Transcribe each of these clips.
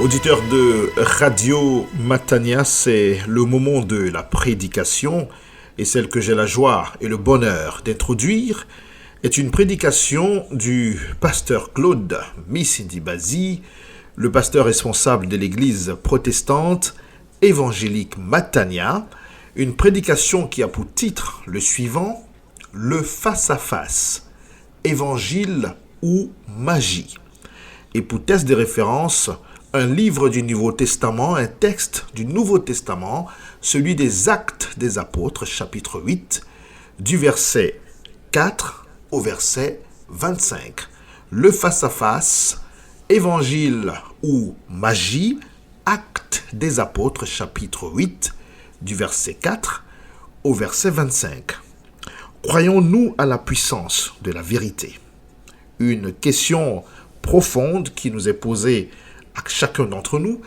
Auditeurs de Radio Matania, c'est le moment de la prédication et celle que j'ai la joie et le bonheur d'introduire est une prédication du pasteur Claude Missindi-Bazi, le pasteur responsable de l'église protestante évangélique Matania, une prédication qui a pour titre le suivant, le face-à-face, évangile ou magie. Et pour test de référence, un livre du Nouveau Testament, un texte du Nouveau Testament, celui des Actes des Apôtres, chapitre 8, du verset 4 au verset 25. Le face-à-face, évangile ou magie, Actes des Apôtres, chapitre 8, du verset 4 au verset 25. Croyons-nous à la puissance de la vérité? Une question profonde qui nous est posée à chacun d'entre nous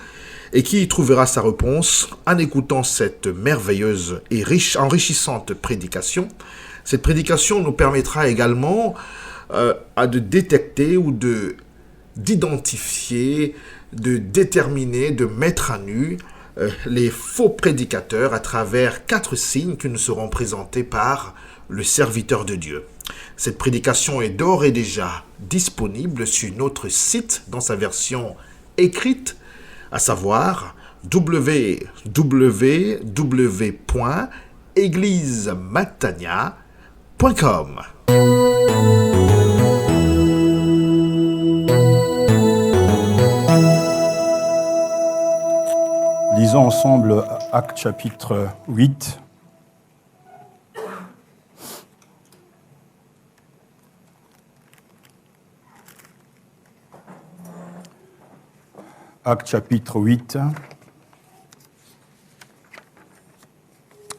et qui y trouvera sa réponse en écoutant cette merveilleuse et enrichissante prédication. Cette prédication nous permettra également de détecter ou d'identifier, de déterminer, de mettre à nu les faux prédicateurs à travers 4 signes qui nous seront présentés par le serviteur de Dieu. Cette prédication est d'ores et déjà disponible sur notre site dans sa version écrite, à savoir www.eglisematania.com. Lisons ensemble Actes chapitre 8. Actes chapitre 8,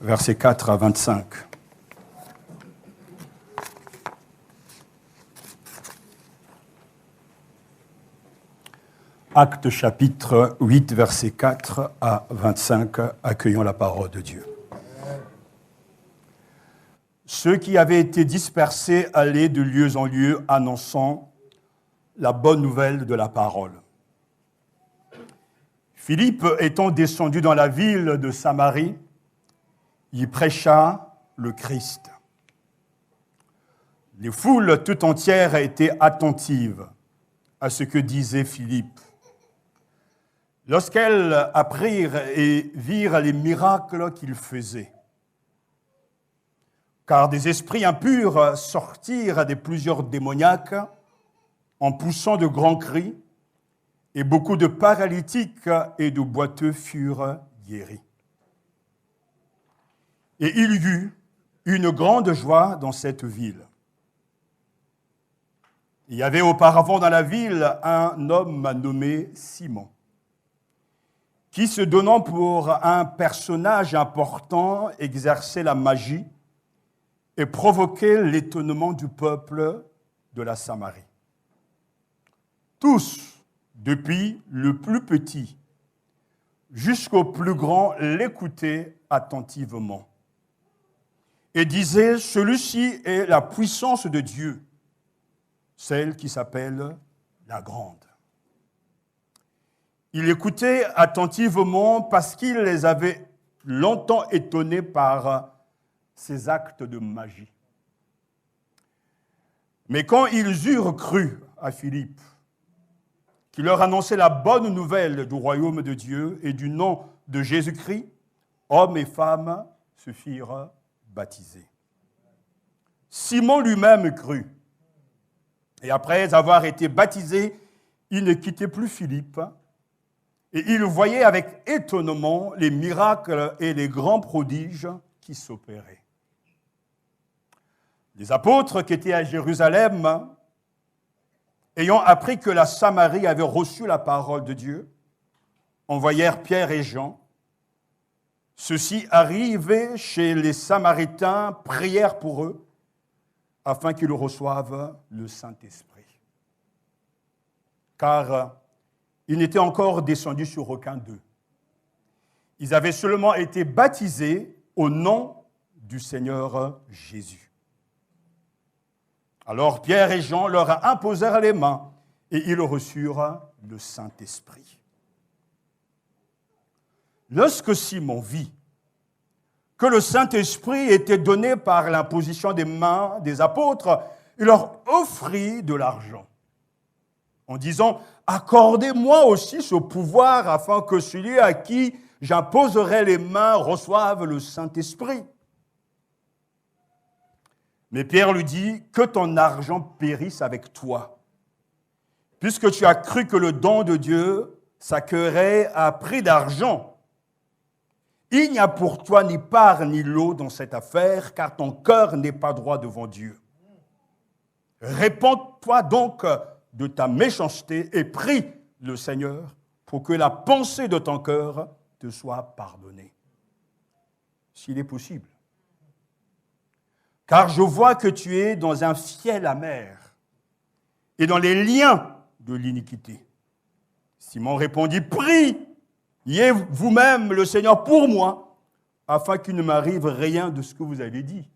versets 4 à 25. Actes chapitre 8, versets 4 à 25, accueillons la parole de Dieu. Ceux qui avaient été dispersés allaient de lieu en lieu annonçant la bonne nouvelle de la parole. Philippe, étant descendu dans la ville de Samarie, y prêcha le Christ. Les foules tout entières étaient attentives à ce que disait Philippe. Lorsqu'elles apprirent et virent les miracles qu'il faisait, car des esprits impurs sortirent de plusieurs démoniaques en poussant de grands cris, et beaucoup de paralytiques et de boiteux furent guéris. Et il y eut une grande joie dans cette ville. Il y avait auparavant dans la ville un homme nommé Simon, qui, se donnant pour un personnage important, exerçait la magie et provoquait l'étonnement du peuple de la Samarie. Tous, depuis le plus petit jusqu'au plus grand, l'écoutaient attentivement et disaient « Celui-ci est la puissance de Dieu, celle qui s'appelle la grande ». Il écoutait attentivement parce qu'il les avait longtemps étonnés par ses actes de magie. Mais quand ils eurent cru à Philippe, qui leur annonçait la bonne nouvelle du royaume de Dieu et du nom de Jésus-Christ, hommes et femmes se firent baptiser. Simon lui-même crut. Et après avoir été baptisé, il ne quittait plus Philippe. Et il voyait avec étonnement les miracles et les grands prodiges qui s'opéraient. Les apôtres qui étaient à Jérusalem, ayant appris que la Samarie avait reçu la parole de Dieu, envoyèrent Pierre et Jean. Ceux-ci, arrivés chez les Samaritains, prièrent pour eux, afin qu'ils reçoivent le Saint-Esprit. Car ils n'étaient encore descendus sur aucun d'eux. Ils avaient seulement été baptisés au nom du Seigneur Jésus. Alors Pierre et Jean leur imposèrent les mains et ils reçurent le Saint-Esprit. Lorsque Simon vit que le Saint-Esprit était donné par l'imposition des mains des apôtres, il leur offrit de l'argent en disant « Accordez-moi aussi ce pouvoir afin que celui à qui j'imposerai les mains reçoive le Saint-Esprit. » Mais Pierre lui dit « Que ton argent périsse avec toi, puisque tu as cru que le don de Dieu s'acquérait à prix d'argent. Il n'y a pour toi ni part ni lot dans cette affaire, car ton cœur n'est pas droit devant Dieu. Répands-toi donc de ta méchanceté et prie le Seigneur pour que la pensée de ton cœur te soit pardonnée. » S'il est possible. Car je vois que tu es dans un fiel amer et dans les liens de l'iniquité. Simon répondit, priez vous-même le Seigneur pour moi, afin qu'il ne m'arrive rien de ce que vous avez dit.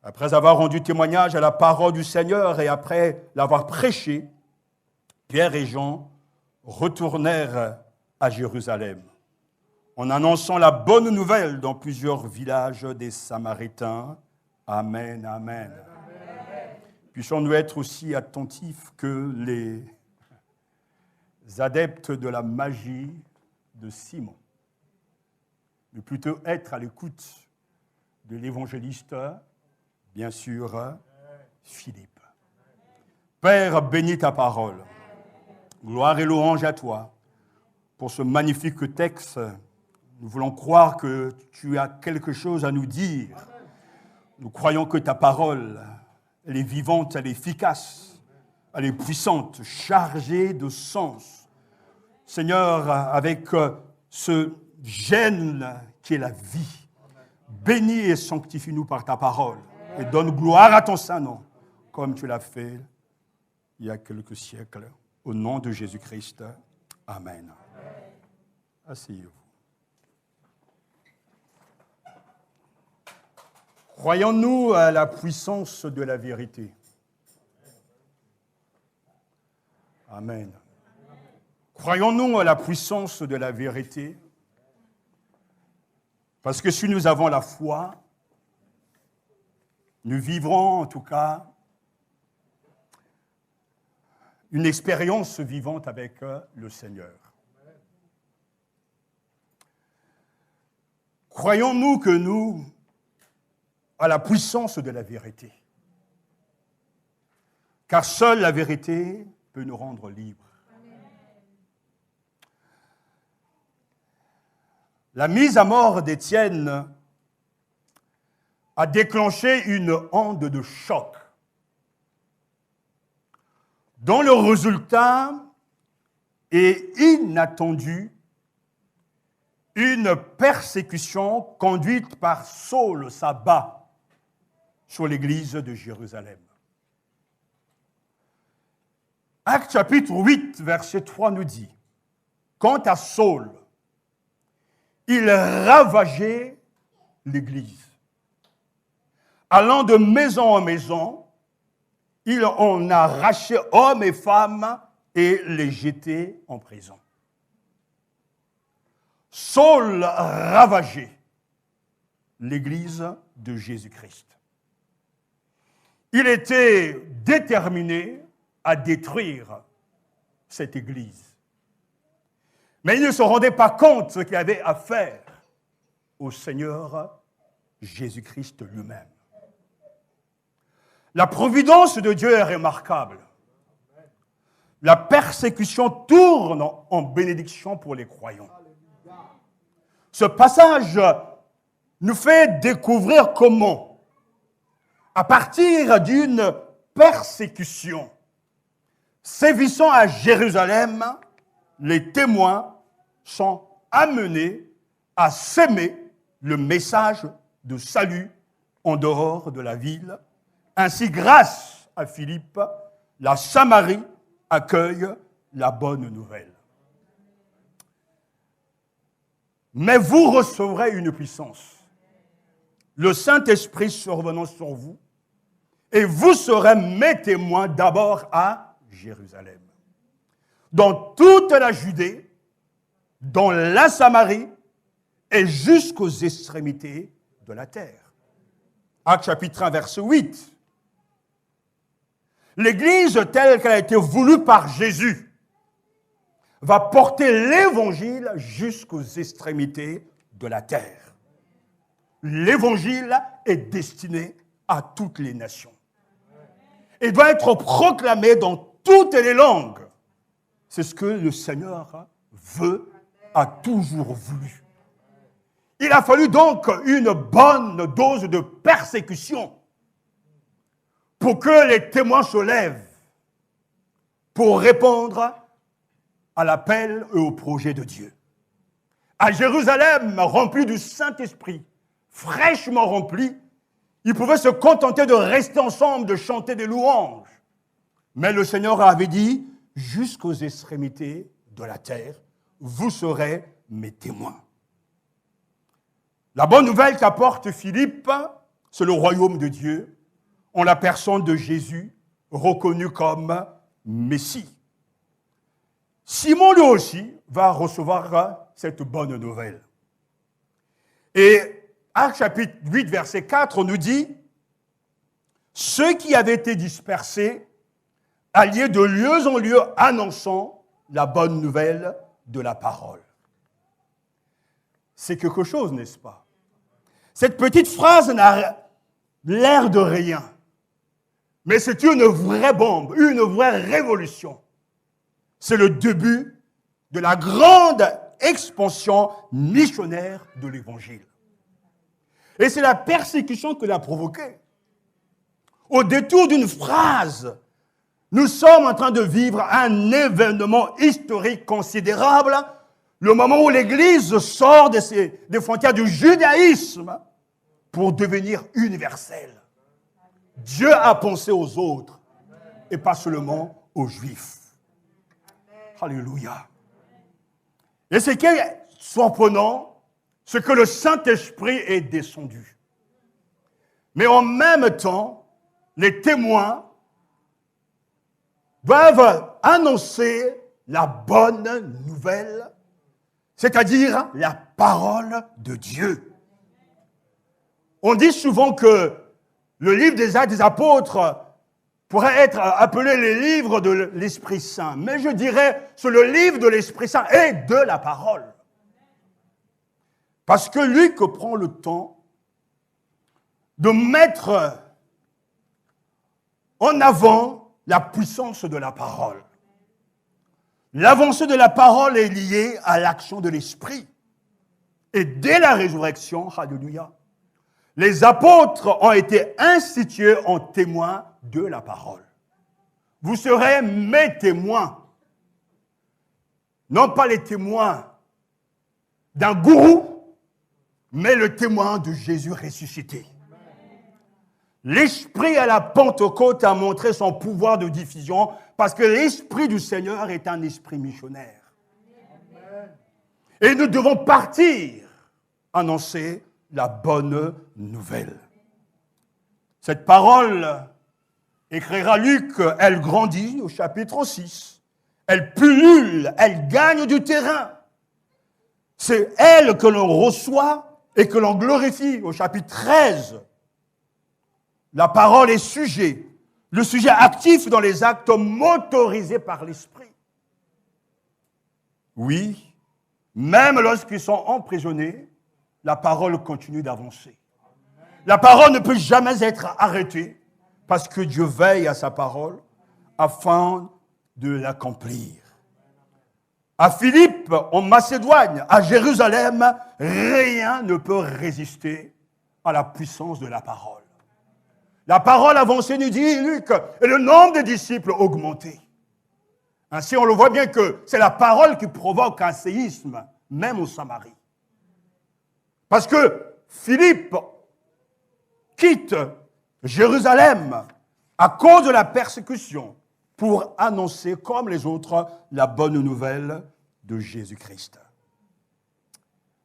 Après avoir rendu témoignage à la parole du Seigneur et après l'avoir prêché, Pierre et Jean retournèrent à Jérusalem, en annonçant la bonne nouvelle dans plusieurs villages des Samaritains. Amen, amen. Puissions-nous être aussi attentifs que les adeptes de la magie de Simon, mais plutôt être à l'écoute de l'évangéliste, bien sûr, Philippe. Père, bénis ta parole. Gloire et louange à toi pour ce magnifique texte. Nous voulons croire que tu as quelque chose à nous dire. Nous croyons que ta parole, elle est vivante, elle est efficace, elle est puissante, chargée de sens. Seigneur, avec ce gène qui est la vie, bénis et sanctifie-nous par ta parole et donne gloire à ton saint nom, comme tu l'as fait il y a quelques siècles. Au nom de Jésus-Christ. Amen. Asseyez-vous. Croyons-nous à la puissance de la vérité? Amen. Croyons-nous à la puissance de la vérité? Parce que si nous avons la foi, nous vivrons en tout cas une expérience vivante avec le Seigneur. Croyons-nous que nous, à la puissance de la vérité, car seule la vérité peut nous rendre libres. La mise à mort d'Étienne a déclenché une onde de choc, dont le résultat est inattendu, une persécution conduite par Saul Sabbat sur l'église de Jérusalem. Actes chapitre 8, verset 3 nous dit, « Quant à Saul, il ravageait l'église. Allant de maison en maison, il en arrachait hommes et femmes et les jetait en prison. » Saul ravageait l'église de Jésus-Christ. Il était déterminé à détruire cette église. Mais il ne se rendait pas compte ce qu'il avait à faire au Seigneur Jésus-Christ lui-même. La providence de Dieu est remarquable. La persécution tourne en bénédiction pour les croyants. Ce passage nous fait découvrir comment, à partir d'une persécution sévissant à Jérusalem, les témoins sont amenés à s'aimer le message de salut en dehors de la ville. Ainsi, grâce à Philippe, la Samarie accueille la bonne nouvelle. Mais vous recevrez une puissance, le Saint-Esprit survenant sur vous, et vous serez mes témoins d'abord à Jérusalem, dans toute la Judée, dans la Samarie et jusqu'aux extrémités de la terre. Actes chapitre 1, verset 8. L'Église telle qu'elle a été voulue par Jésus va porter l'Évangile jusqu'aux extrémités de la terre. L'Évangile est destiné à toutes les nations. Il doit être proclamé dans toutes les langues. C'est ce que le Seigneur veut, a toujours voulu. Il a fallu donc une bonne dose de persécution pour que les témoins se lèvent, pour répondre à l'appel et au projet de Dieu. À Jérusalem, rempli du Saint-Esprit, fraîchement rempli, ils pouvaient se contenter de rester ensemble, de chanter des louanges. Mais le Seigneur avait dit, jusqu'aux extrémités de la terre, vous serez mes témoins. La bonne nouvelle qu'apporte Philippe, c'est le royaume de Dieu, en la personne de Jésus, reconnu comme Messie. Simon, lui aussi, va recevoir cette bonne nouvelle. Et Actes chapitre 8, verset 4, on nous dit « Ceux qui avaient été dispersés allaient de lieu en lieu annonçant la bonne nouvelle de la parole. » C'est quelque chose, n'est-ce pas? Cette petite phrase n'a l'air de rien, mais c'est une vraie bombe, une vraie révolution. C'est le début de la grande expansion missionnaire de l'Évangile. Et c'est la persécution que l'a provoquée. Au détour d'une phrase, nous sommes en train de vivre un événement historique considérable, le moment où l'Église sort des frontières du judaïsme pour devenir universelle. Dieu a pensé aux autres et pas seulement aux Juifs. Alléluia. Et ce qui est surprenant, c'est que le Saint-Esprit est descendu. Mais en même temps, les témoins doivent annoncer la bonne nouvelle, c'est-à-dire la parole de Dieu. On dit souvent que le livre des Actes des Apôtres pourrait être appelé les livres de l'Esprit Saint. Mais je dirais que le livre de l'Esprit Saint est de la parole. Parce que Luc prend le temps de mettre en avant la puissance de la parole. L'avancée de la parole est liée à l'action de l'Esprit. Et dès la résurrection, alléluia, les apôtres ont été institués en témoins de la parole. Vous serez mes témoins. Non pas les témoins d'un gourou, mais le témoin de Jésus ressuscité. L'Esprit à la Pentecôte a montré son pouvoir de diffusion parce que l'Esprit du Seigneur est un esprit missionnaire. Et nous devons partir annoncer la bonne nouvelle. Cette parole, écrira Luc, elle grandit au chapitre 6. Elle pullule, elle gagne du terrain. C'est elle que l'on reçoit et que l'on glorifie au chapitre 13. La parole est sujet, le sujet actif dans les actes motorisés par l'Esprit. Oui, même lorsqu'ils sont emprisonnés, la parole continue d'avancer. La parole ne peut jamais être arrêtée parce que Dieu veille à sa parole afin de l'accomplir. À Philippe, en Macédoine, à Jérusalem, rien ne peut résister à la puissance de la parole. La parole avançait, nous dit Luc, et le nombre de disciples augmentait. Ainsi, on le voit bien que c'est la parole qui provoque un séisme, même en Samarie. Parce que Philippe quitte Jérusalem à cause de la persécution, pour annoncer, comme les autres, la bonne nouvelle de Jésus-Christ.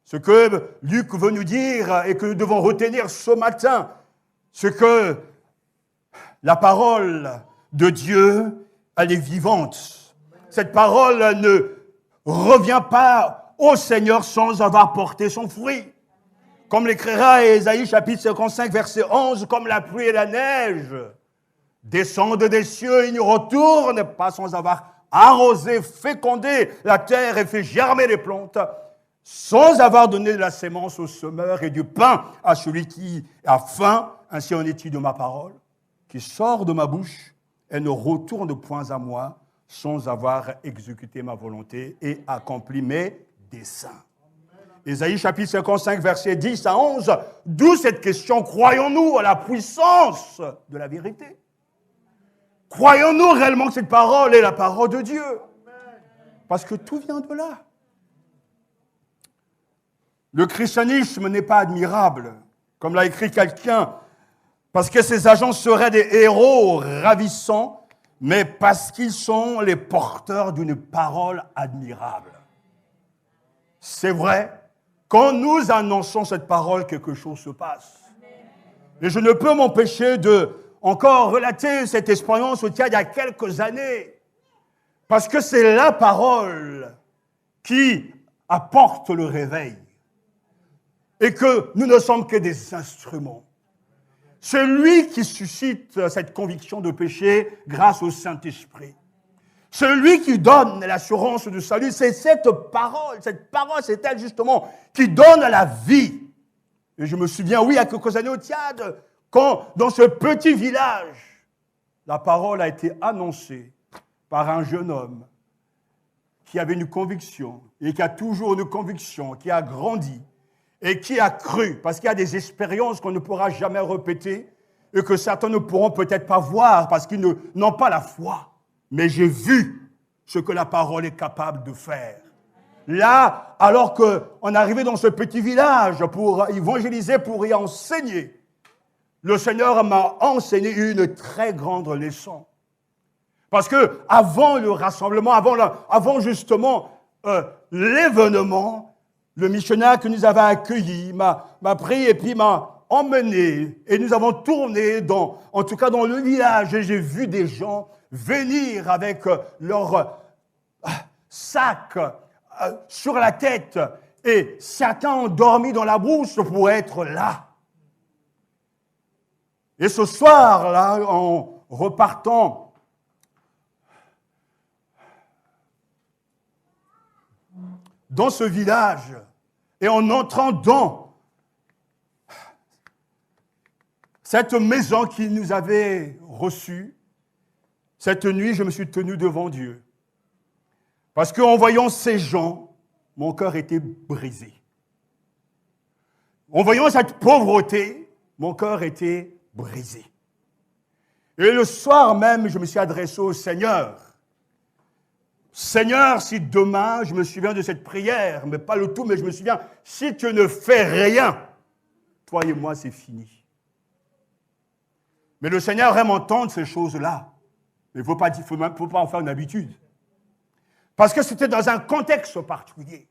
Ce que Luc veut nous dire et que nous devons retenir ce matin, c'est que la parole de Dieu, elle est vivante. Cette parole ne revient pas au Seigneur sans avoir porté son fruit. Comme l'écrira Ésaïe chapitre 55, verset 11, comme la pluie et la neige descendent des cieux, ils ne retournent pas sans avoir arrosé, fécondé la terre et fait germer les plantes, sans avoir donné de la sémence au semeur et du pain à celui qui a faim. Ainsi en est-il de ma parole, qui sort de ma bouche et ne retourne point à moi, sans avoir exécuté ma volonté et accompli mes desseins. Ésaïe chapitre 55, versets 10 à 11, d'où cette question, croyons-nous à la puissance de la vérité? Croyons-nous réellement que cette parole est la parole de Dieu? Parce que tout vient de là. Le christianisme n'est pas admirable, comme l'a écrit quelqu'un, parce que ces agents seraient des héros ravissants, mais parce qu'ils sont les porteurs d'une parole admirable. C'est vrai, quand nous annonçons cette parole, quelque chose se passe. Et je ne peux m'empêcher de encore relater cette expérience il y a quelques années, parce que c'est la parole qui apporte le réveil et que nous ne sommes que des instruments. C'est lui qui suscite cette conviction de péché grâce au Saint-Esprit. C'est lui qui donne l'assurance du salut. C'est cette parole, c'est elle justement qui donne la vie. Et je me souviens, oui, il y a quelques années au Tchad, quand dans ce petit village, la parole a été annoncée par un jeune homme qui avait une conviction et qui a toujours une conviction, qui a grandi et qui a cru, parce qu'il y a des expériences qu'on ne pourra jamais répéter et que certains ne pourront peut-être pas voir parce qu'ils n'ont pas la foi. Mais j'ai vu ce que la parole est capable de faire. Là, alors qu'on arrivait dans ce petit village pour évangéliser, pour y enseigner, le Seigneur m'a enseigné une très grande leçon. Parce que avant le rassemblement, avant justement l'événement, le missionnaire que nous avons accueilli m'a pris et puis m'a emmené. Et nous avons tourné, en tout cas dans le village, et j'ai vu des gens venir avec leur sac sur la tête. Et certains ont dormi dans la brousse pour être là. Et ce soir-là, en repartant, dans ce village, et en entrant dans cette maison qui nous avait reçus, cette nuit, je me suis tenu devant Dieu. Parce qu'en voyant ces gens, mon cœur était brisé. En voyant cette pauvreté, mon cœur était brisé. Et le soir même, je me suis adressé au Seigneur. Seigneur, si demain, je me souviens de cette prière, mais pas le tout, mais je me souviens, si tu ne fais rien, toi et moi, c'est fini. Mais le Seigneur aime entendre ces choses-là. Mais il ne faut pas en faire une habitude. Parce que c'était dans un contexte particulier.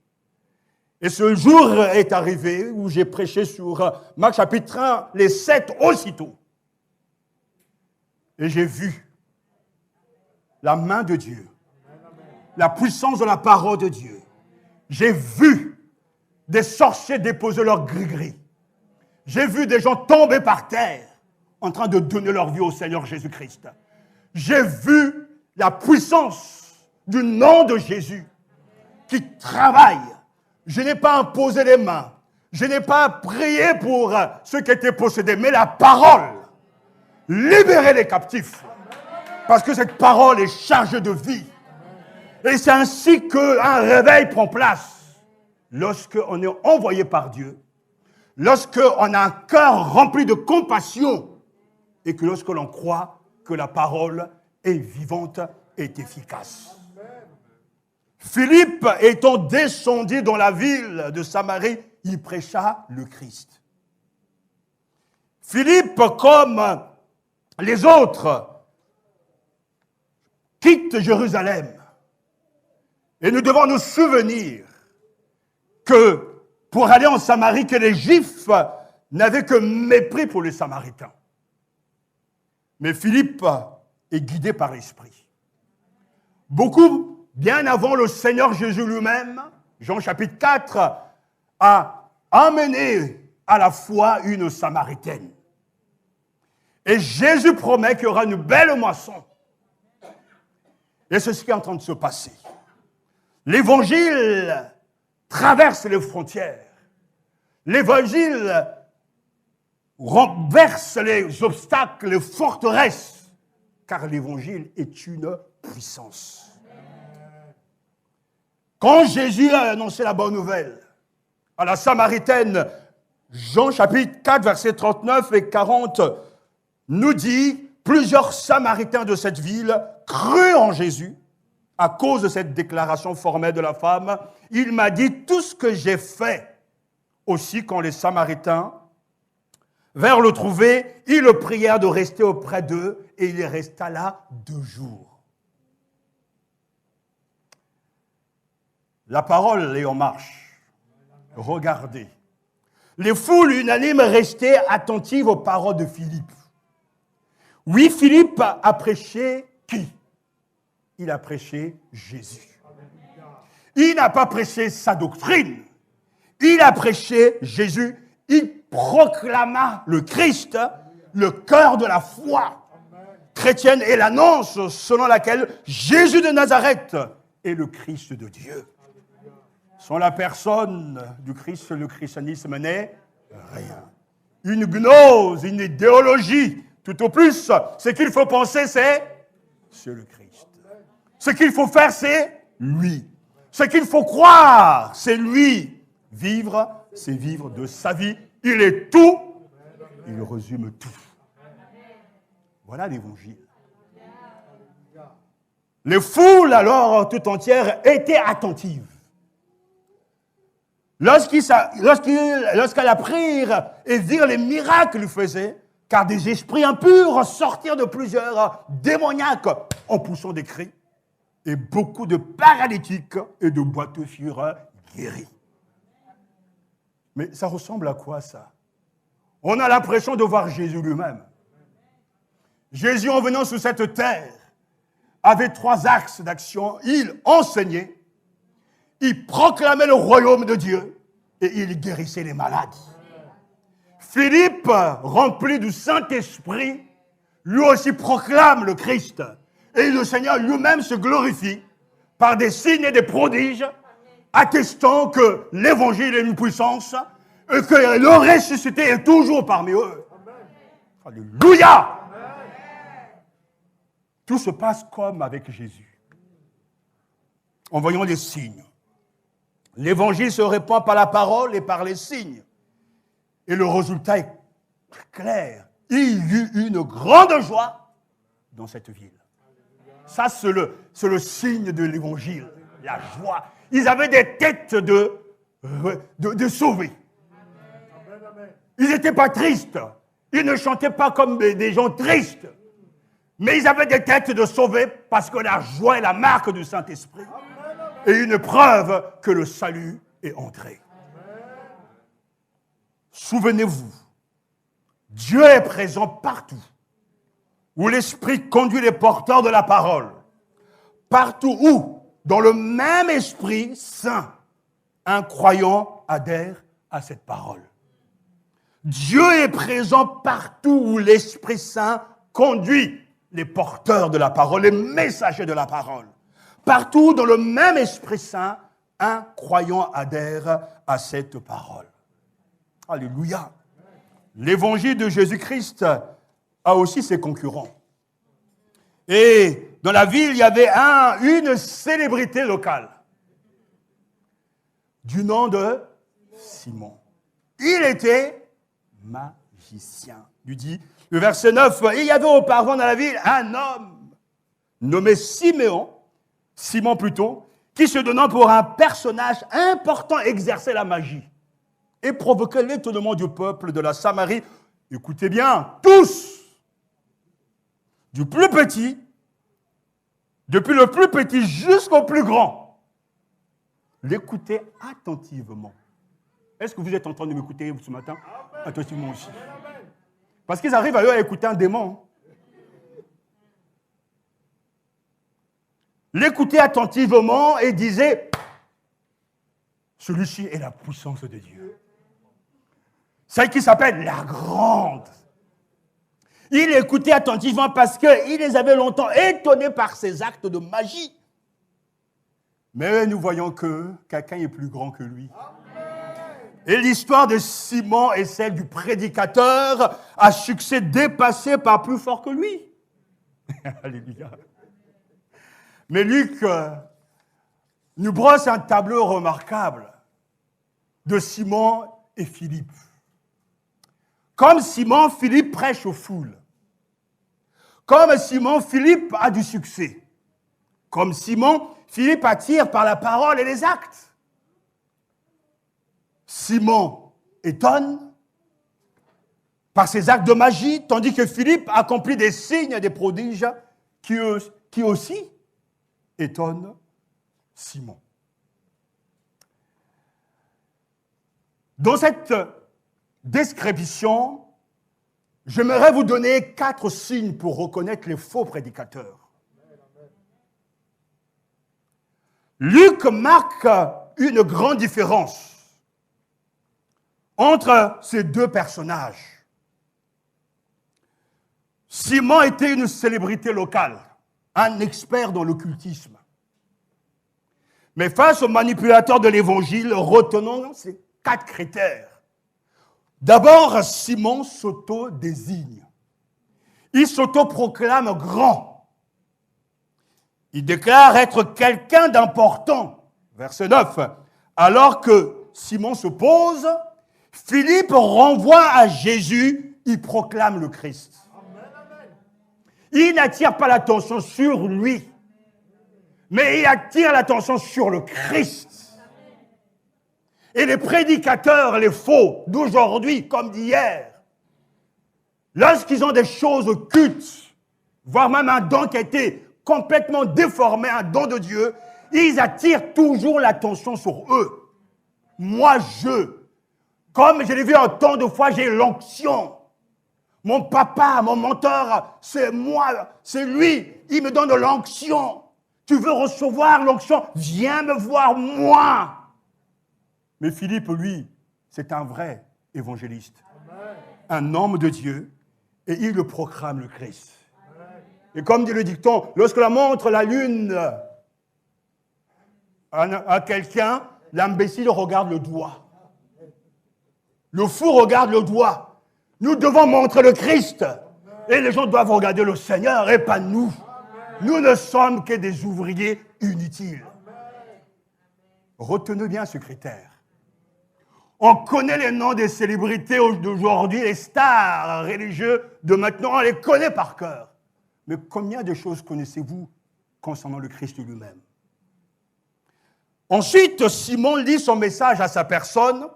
Et ce jour est arrivé où j'ai prêché sur Marc chapitre 1, les 7 aussitôt. Et j'ai vu la main de Dieu, la puissance de la parole de Dieu. J'ai vu des sorciers déposer leur gris-gris. J'ai vu des gens tomber par terre en train de donner leur vie au Seigneur Jésus-Christ. J'ai vu la puissance du nom de Jésus qui travaille. Je n'ai pas imposé les mains. Je n'ai pas prié pour ceux qui étaient possédés, mais la parole. Libérer les captifs. Parce que cette parole est chargée de vie. Et c'est ainsi qu'un réveil prend place. Lorsqu'on est envoyé par Dieu, lorsqu'on a un cœur rempli de compassion, et que lorsque l'on croit que la parole est vivante et efficace. Philippe étant descendu dans la ville de Samarie, il prêcha le Christ. Philippe, comme les autres quitte Jérusalem. Et nous devons nous souvenir que pour aller en Samarie, que les Juifs n'avaient que mépris pour les Samaritains. Mais Philippe est guidé par l'Esprit. Beaucoup, bien avant le Seigneur Jésus lui-même, Jean chapitre 4, a amené à la foi une Samaritaine. Et Jésus promet qu'il y aura une belle moisson. Et c'est ce qui est en train de se passer. L'Évangile traverse les frontières. L'Évangile renverse les obstacles, les forteresses, car l'Évangile est une puissance. Quand Jésus a annoncé la bonne nouvelle à la Samaritaine, Jean chapitre 4, versets 39 et 40, nous dit, plusieurs Samaritains de cette ville crurent en Jésus à cause de cette déclaration formelle de la femme. Il m'a dit tout ce que j'ai fait. Aussi, quand les Samaritains vinrent le trouver, ils le prièrent de rester auprès d'eux et il resta là 2 jours. La parole est en marche. Regardez. Les foules unanimes restaient attentives aux paroles de Philippe. Oui, Philippe a prêché qui? Il a prêché Jésus. Il n'a pas prêché sa doctrine. Il a prêché Jésus. Il proclama le Christ, le cœur de la foi chrétienne et l'annonce selon laquelle Jésus de Nazareth est le Christ de Dieu. Sans la personne du Christ, le christianisme n'est rien. Une gnose, une idéologie, tout au plus, ce qu'il faut penser, c'est le Christ. Ce qu'il faut faire, c'est lui. Ce qu'il faut croire, c'est lui. Vivre, c'est vivre de sa vie. Il est tout, il résume tout. Voilà l'Évangile. Les foules, alors, tout entières, étaient attentives. Lorsqu'elles apprirent et virent les miracles qu'il faisait, car des esprits impurs sortirent de plusieurs démoniaques en poussant des cris, et beaucoup de paralytiques et de boiteux furent guéris. Mais ça ressemble à quoi, ça? On a l'impression de voir Jésus lui-même. Jésus, en venant sur cette terre, avait 3 axes d'action. Il enseignait, il proclamait le royaume de Dieu et il guérissait les malades. Philippe, rempli du Saint-Esprit, lui aussi proclame le Christ. Et le Seigneur lui-même se glorifie par des signes et des prodiges, attestant que l'Évangile est une puissance et que le ressuscité est toujours parmi eux. Alléluia! Tout se passe comme avec Jésus. En voyant les signes. L'Évangile se répand par la parole et par les signes. Et le résultat est clair. Il y eut une grande joie dans cette ville. Ça, c'est le signe de l'Évangile, la joie. Ils avaient des têtes de sauvés. Ils n'étaient pas tristes. Ils ne chantaient pas comme des gens tristes. Mais ils avaient des têtes de sauvés parce que la joie est la marque du Saint-Esprit. Et une preuve que le salut est entré. Souvenez-vous, Dieu est présent partout où l'Esprit conduit les porteurs de la parole. Partout où, dans le même Esprit Saint, un croyant adhère à cette parole. Dieu est présent partout où l'Esprit Saint conduit les porteurs de la parole, les messagers de la parole. Partout dans le même Esprit Saint, un croyant adhère à cette parole. Alléluia. L'évangile de Jésus-Christ a aussi ses concurrents. Et dans la ville, il y avait une célébrité locale du nom de Simon. Il était magicien. Il dit, le verset 9, il y avait auparavant dans la ville un homme nommé Simon plutôt, qui se donnant pour un personnage important exerçait la magie et provoquait l'étonnement du peuple de la Samarie. Écoutez bien, tous, du plus petit depuis le plus petit jusqu'au plus grand. L'écouter attentivement. Est-ce que vous êtes en train de m'écouter ce matin? Attentivement aussi. Parce qu'ils arrivent à écouter un démon. L'écouter attentivement et disait, celui-ci est la puissance de Dieu. Celle qui s'appelle la grande. Il écoutait attentivement parce qu'il les avait longtemps étonnés par ses actes de magie. Mais nous voyons que quelqu'un est plus grand que lui. Et l'histoire de Simon est celle du prédicateur à succès dépassé par plus fort que lui. Alléluia. Mais Luc nous brosse un tableau remarquable de Simon et Philippe. Comme Simon, Philippe prêche aux foules. Comme Simon, Philippe a du succès. Comme Simon, Philippe attire par la parole et les actes. Simon étonne par ses actes de magie, tandis que Philippe accomplit des signes et des prodiges qui aussi étonnent Simon. Dans cette description, j'aimerais vous donner 4 signes pour reconnaître les faux prédicateurs. Luc marque une grande différence entre ces deux personnages. Simon était une célébrité locale, un expert dans l'occultisme. Mais face aux manipulateurs de l'Évangile, retenons ces 4 critères. D'abord, Simon s'auto-désigne. Il s'auto-proclame grand. Il déclare être quelqu'un d'important. Verset 9. Alors que Simon se pose, Philippe renvoie à Jésus, il proclame le Christ. Il n'attire pas l'attention sur lui, mais il attire l'attention sur le Christ. Et les prédicateurs, les faux d'aujourd'hui comme d'hier, lorsqu'ils ont des choses occultes, voire même un don qui a été complètement déformé, un don de Dieu, ils attirent toujours l'attention sur eux. Moi, comme je l'ai vu un tant de fois, j'ai l'onction. Mon papa, mon mentor, c'est moi, c'est lui, il me donne de l'onction. Tu veux recevoir l'onction? Viens me voir, moi. Mais Philippe, lui, c'est un vrai évangéliste. Amen. Un homme de Dieu, et il le proclame, le Christ. Amen. Et comme dit le dicton, lorsque la montre la lune à quelqu'un, l'imbécile regarde le doigt. Le fou regarde le doigt. Nous devons montrer le Christ. Et les gens doivent regarder le Seigneur et pas nous. Nous ne sommes que des ouvriers inutiles. Retenez bien ce critère. On connaît les noms des célébrités d'aujourd'hui, les stars religieux de maintenant, on les connaît par cœur. Mais combien de choses connaissez-vous concernant le Christ lui-même? Ensuite, Simon lit son message à sa personne.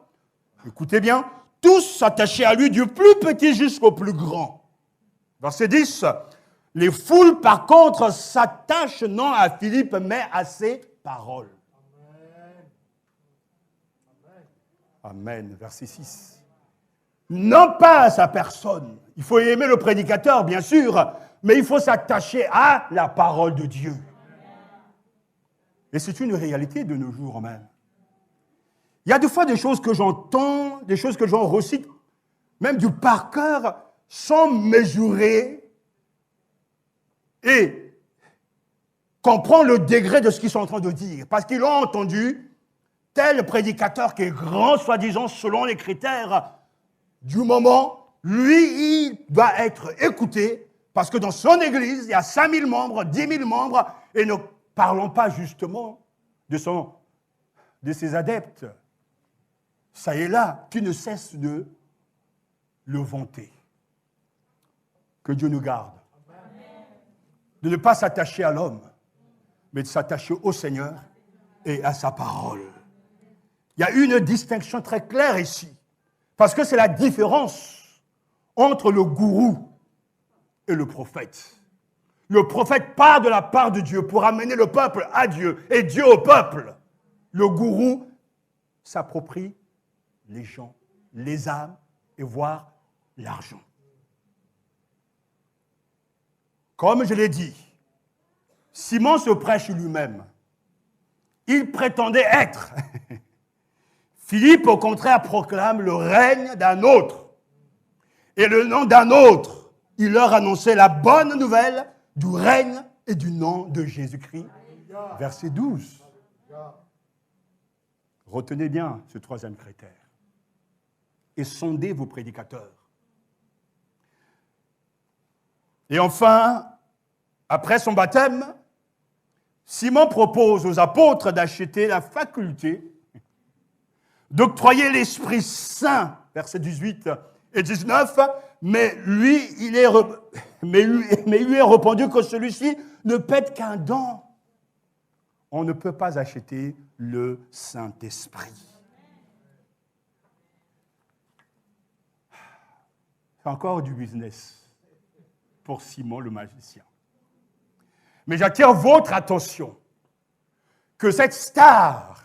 Écoutez bien, tous s'attachaient à lui du plus petit jusqu'au plus grand. Verset 10, les foules par contre s'attachent non à Philippe mais à ses paroles. Amen. Verset 6. Non pas à sa personne. Il faut aimer le prédicateur, bien sûr, mais il faut s'attacher à la parole de Dieu. Et c'est une réalité de nos jours même. Il y a des fois des choses que j'entends, des choses que j'en recite, même du par cœur, sans mesurer et comprendre le degré de ce qu'ils sont en train de dire. Parce qu'ils l'ont entendu, tel prédicateur qui est grand, soi-disant, selon les critères du moment, lui, il doit être écouté parce que dans son église, il y a 5000 membres, 10 000 membres, et ne parlons pas justement de ses adeptes. Ça et là, qui ne cesse de le vanter. Que Dieu nous garde. De ne pas s'attacher à l'homme, mais de s'attacher au Seigneur et à sa parole. Il y a une distinction très claire ici, parce que c'est la différence entre le gourou et le prophète. Le prophète part de la part de Dieu pour amener le peuple à Dieu et Dieu au peuple. Le gourou s'approprie les gens, les âmes et voire l'argent. Comme je l'ai dit, Simon se prêche lui-même. Il prétendait être. Philippe, au contraire, proclame le règne d'un autre. Et le nom d'un autre, il leur annonçait la bonne nouvelle du règne et du nom de Jésus-Christ. Verset 12. Retenez bien ce troisième critère. Et sondez vos prédicateurs. Et enfin, après son baptême, Simon propose aux apôtres d'acheter la faculté d'octroyer l'Esprit Saint, versets 18 et 19, mais lui est répondu que celui-ci ne pète qu'un don. On ne peut pas acheter le Saint-Esprit. C'est encore du business pour Simon le magicien. Mais j'attire votre attention que cette star,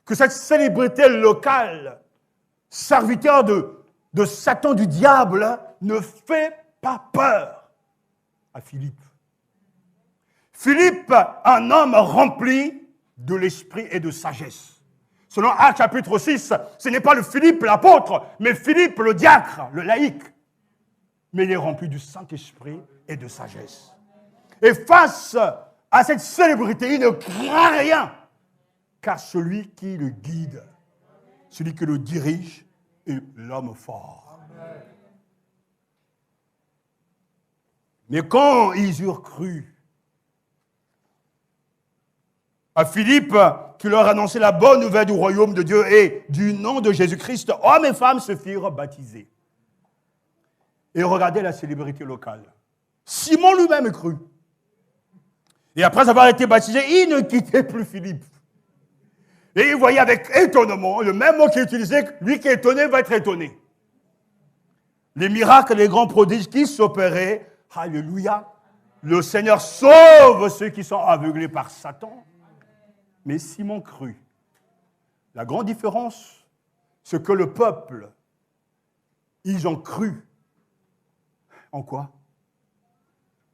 que cette célébrité locale, serviteur de Satan, du diable, ne fait pas peur à Philippe. Philippe, un homme rempli de l'esprit et de sagesse. Selon Actes chapitre 6, ce n'est pas le Philippe l'apôtre, mais Philippe le diacre, le laïc. Mais il est rempli du Saint-Esprit et de sagesse. Et face à cette célébrité, il ne craint rien, car celui qui le guide, celui qui le dirige, est l'homme fort. Amen. Mais quand ils eurent cru à Philippe, qui leur annonçait la bonne nouvelle du royaume de Dieu et du nom de Jésus-Christ, hommes et femmes se firent baptiser. Et regardez la célébrité locale. Simon lui-même crut. Et après avoir été baptisé, il ne quittait plus Philippe. Et il voyait avec étonnement, le même mot qu'il utilisait, lui qui est étonné va être étonné. Les miracles, les grands prodiges qui s'opéraient, alléluia, le Seigneur sauve ceux qui sont aveuglés par Satan. Mais Simon crut. La grande différence, c'est que le peuple, ils ont cru. En quoi?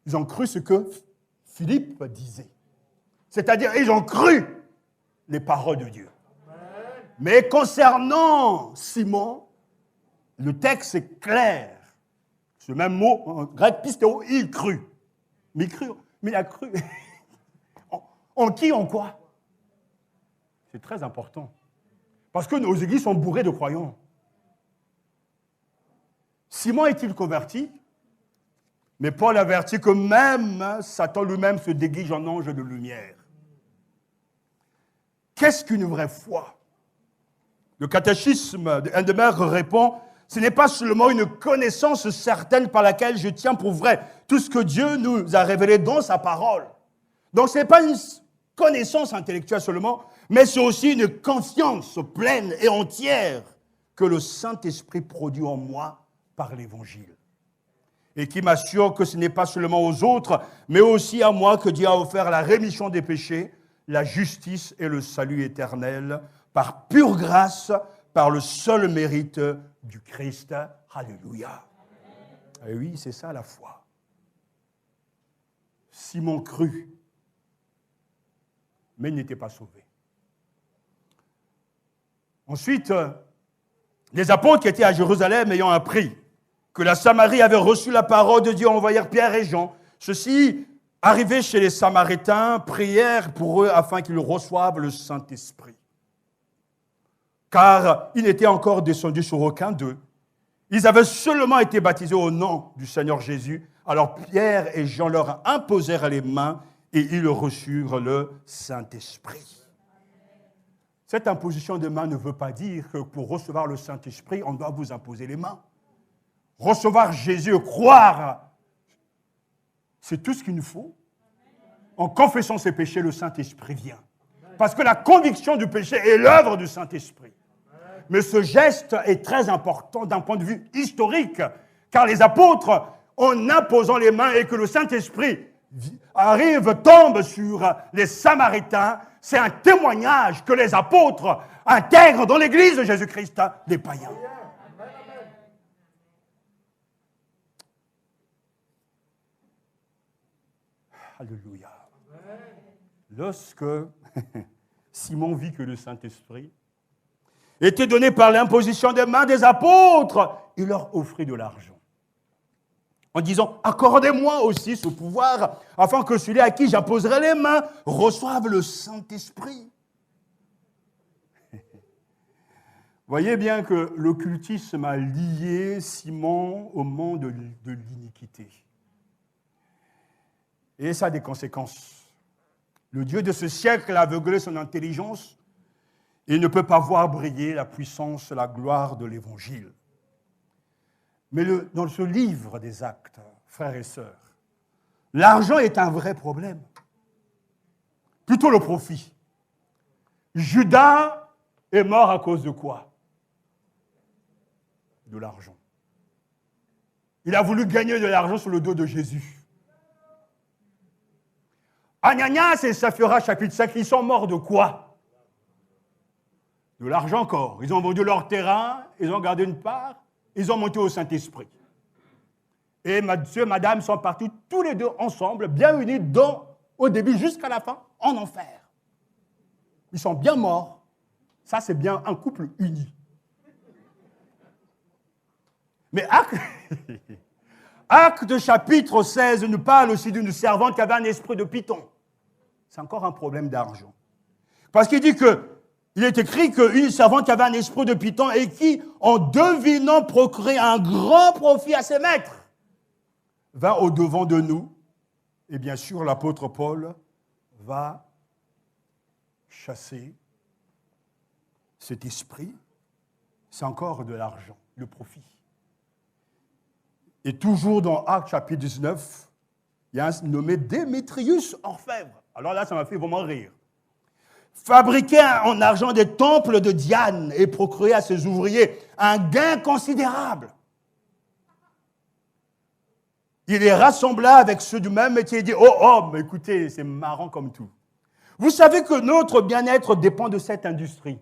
Ils ont cru ce que Philippe disait. C'est-à-dire, ils ont cru les paroles de Dieu. Mais concernant Simon, le texte est clair. Ce même mot, en grec pistéo, il crut. Mais il a cru. En qui, en quoi? C'est très important. Parce que nos églises sont bourrées de croyants. Simon est-il converti? Mais Paul avertit que même Satan lui-même se déguise en ange de lumière. Qu'est-ce qu'une vraie foi? Le catéchisme de Hendemer répond, ce n'est pas seulement une connaissance certaine par laquelle je tiens pour vrai tout ce que Dieu nous a révélé dans sa parole. Donc ce n'est pas une connaissance intellectuelle seulement, mais c'est aussi une confiance pleine et entière que le Saint-Esprit produit en moi par l'Évangile. Et qui m'assure que ce n'est pas seulement aux autres, mais aussi à moi que Dieu a offert la rémission des péchés, la justice et le salut éternel, par pure grâce, par le seul mérite du Christ. Alléluia. Et oui, c'est ça la foi. Simon crut, mais il n'était pas sauvé. Ensuite, les apôtres qui étaient à Jérusalem ayant appris que la Samarie avait reçu la parole de Dieu, envoyèrent Pierre et Jean. Ceux-ci, arrivés chez les Samaritains, prièrent pour eux afin qu'ils reçoivent le Saint-Esprit. Car il n'était encore descendu sur aucun d'eux. Ils avaient seulement été baptisés au nom du Seigneur Jésus. Alors Pierre et Jean leur imposèrent les mains et ils reçurent le Saint-Esprit. Cette imposition de main ne veut pas dire que pour recevoir le Saint-Esprit, on doit vous imposer les mains. Recevoir Jésus, croire, c'est tout ce qu'il nous faut. En confessant ses péchés, le Saint-Esprit vient. Parce que la conviction du péché est l'œuvre du Saint-Esprit. Mais ce geste est très important d'un point de vue historique, car les apôtres en imposant les mains et que le Saint-Esprit tombe sur les Samaritains, c'est un témoignage que les apôtres intègrent dans l'Église de Jésus-Christ, des païens. Alléluia. Lorsque Simon vit que le Saint-Esprit était donné par l'imposition des mains des apôtres, il leur offrit de l'argent, en disant, accordez-moi aussi ce pouvoir, afin que celui à qui j'apposerai les mains reçoive le Saint-Esprit. Voyez bien que l'occultisme a lié Simon au monde de l'iniquité. Et ça a des conséquences. Le Dieu de ce siècle a aveuglé son intelligence et ne peut pas voir briller la puissance, la gloire de l'Évangile. Mais dans ce livre des Actes, frères et sœurs, l'argent est un vrai problème. Plutôt le profit. Judas est mort à cause de quoi? De l'argent. Il a voulu gagner de l'argent sur le dos de Jésus. Ananias et Saphira, chapitre 5, ils sont morts de quoi? De l'argent encore. Ils ont vendu leur terrain, ils ont gardé une part, ils ont monté au Saint-Esprit. Et monsieur et madame sont partis tous les deux ensemble, bien unis, au début jusqu'à la fin, en enfer. Ils sont bien morts. Ça, c'est bien un couple uni. Mais Acte chapitre 16 nous parle aussi d'une servante qui avait un esprit de python. C'est encore un problème d'argent. Parce qu'il dit il est écrit qu'une servante qui avait un esprit de python et qui, en devinant procurer un grand profit à ses maîtres, va au-devant de nous. Et bien sûr, l'apôtre Paul va chasser cet esprit. C'est encore de l'argent, le profit. Et toujours dans Actes chapitre 19, il y a un nommé Démétrius orfèvre. Alors là, ça m'a fait vraiment rire. Fabriquer en argent des temples de Diane et procurer à ses ouvriers un gain considérable. Il les rassembla avec ceux du même métier et dit, oh homme, écoutez, c'est marrant comme tout. Vous savez que notre bien-être dépend de cette industrie.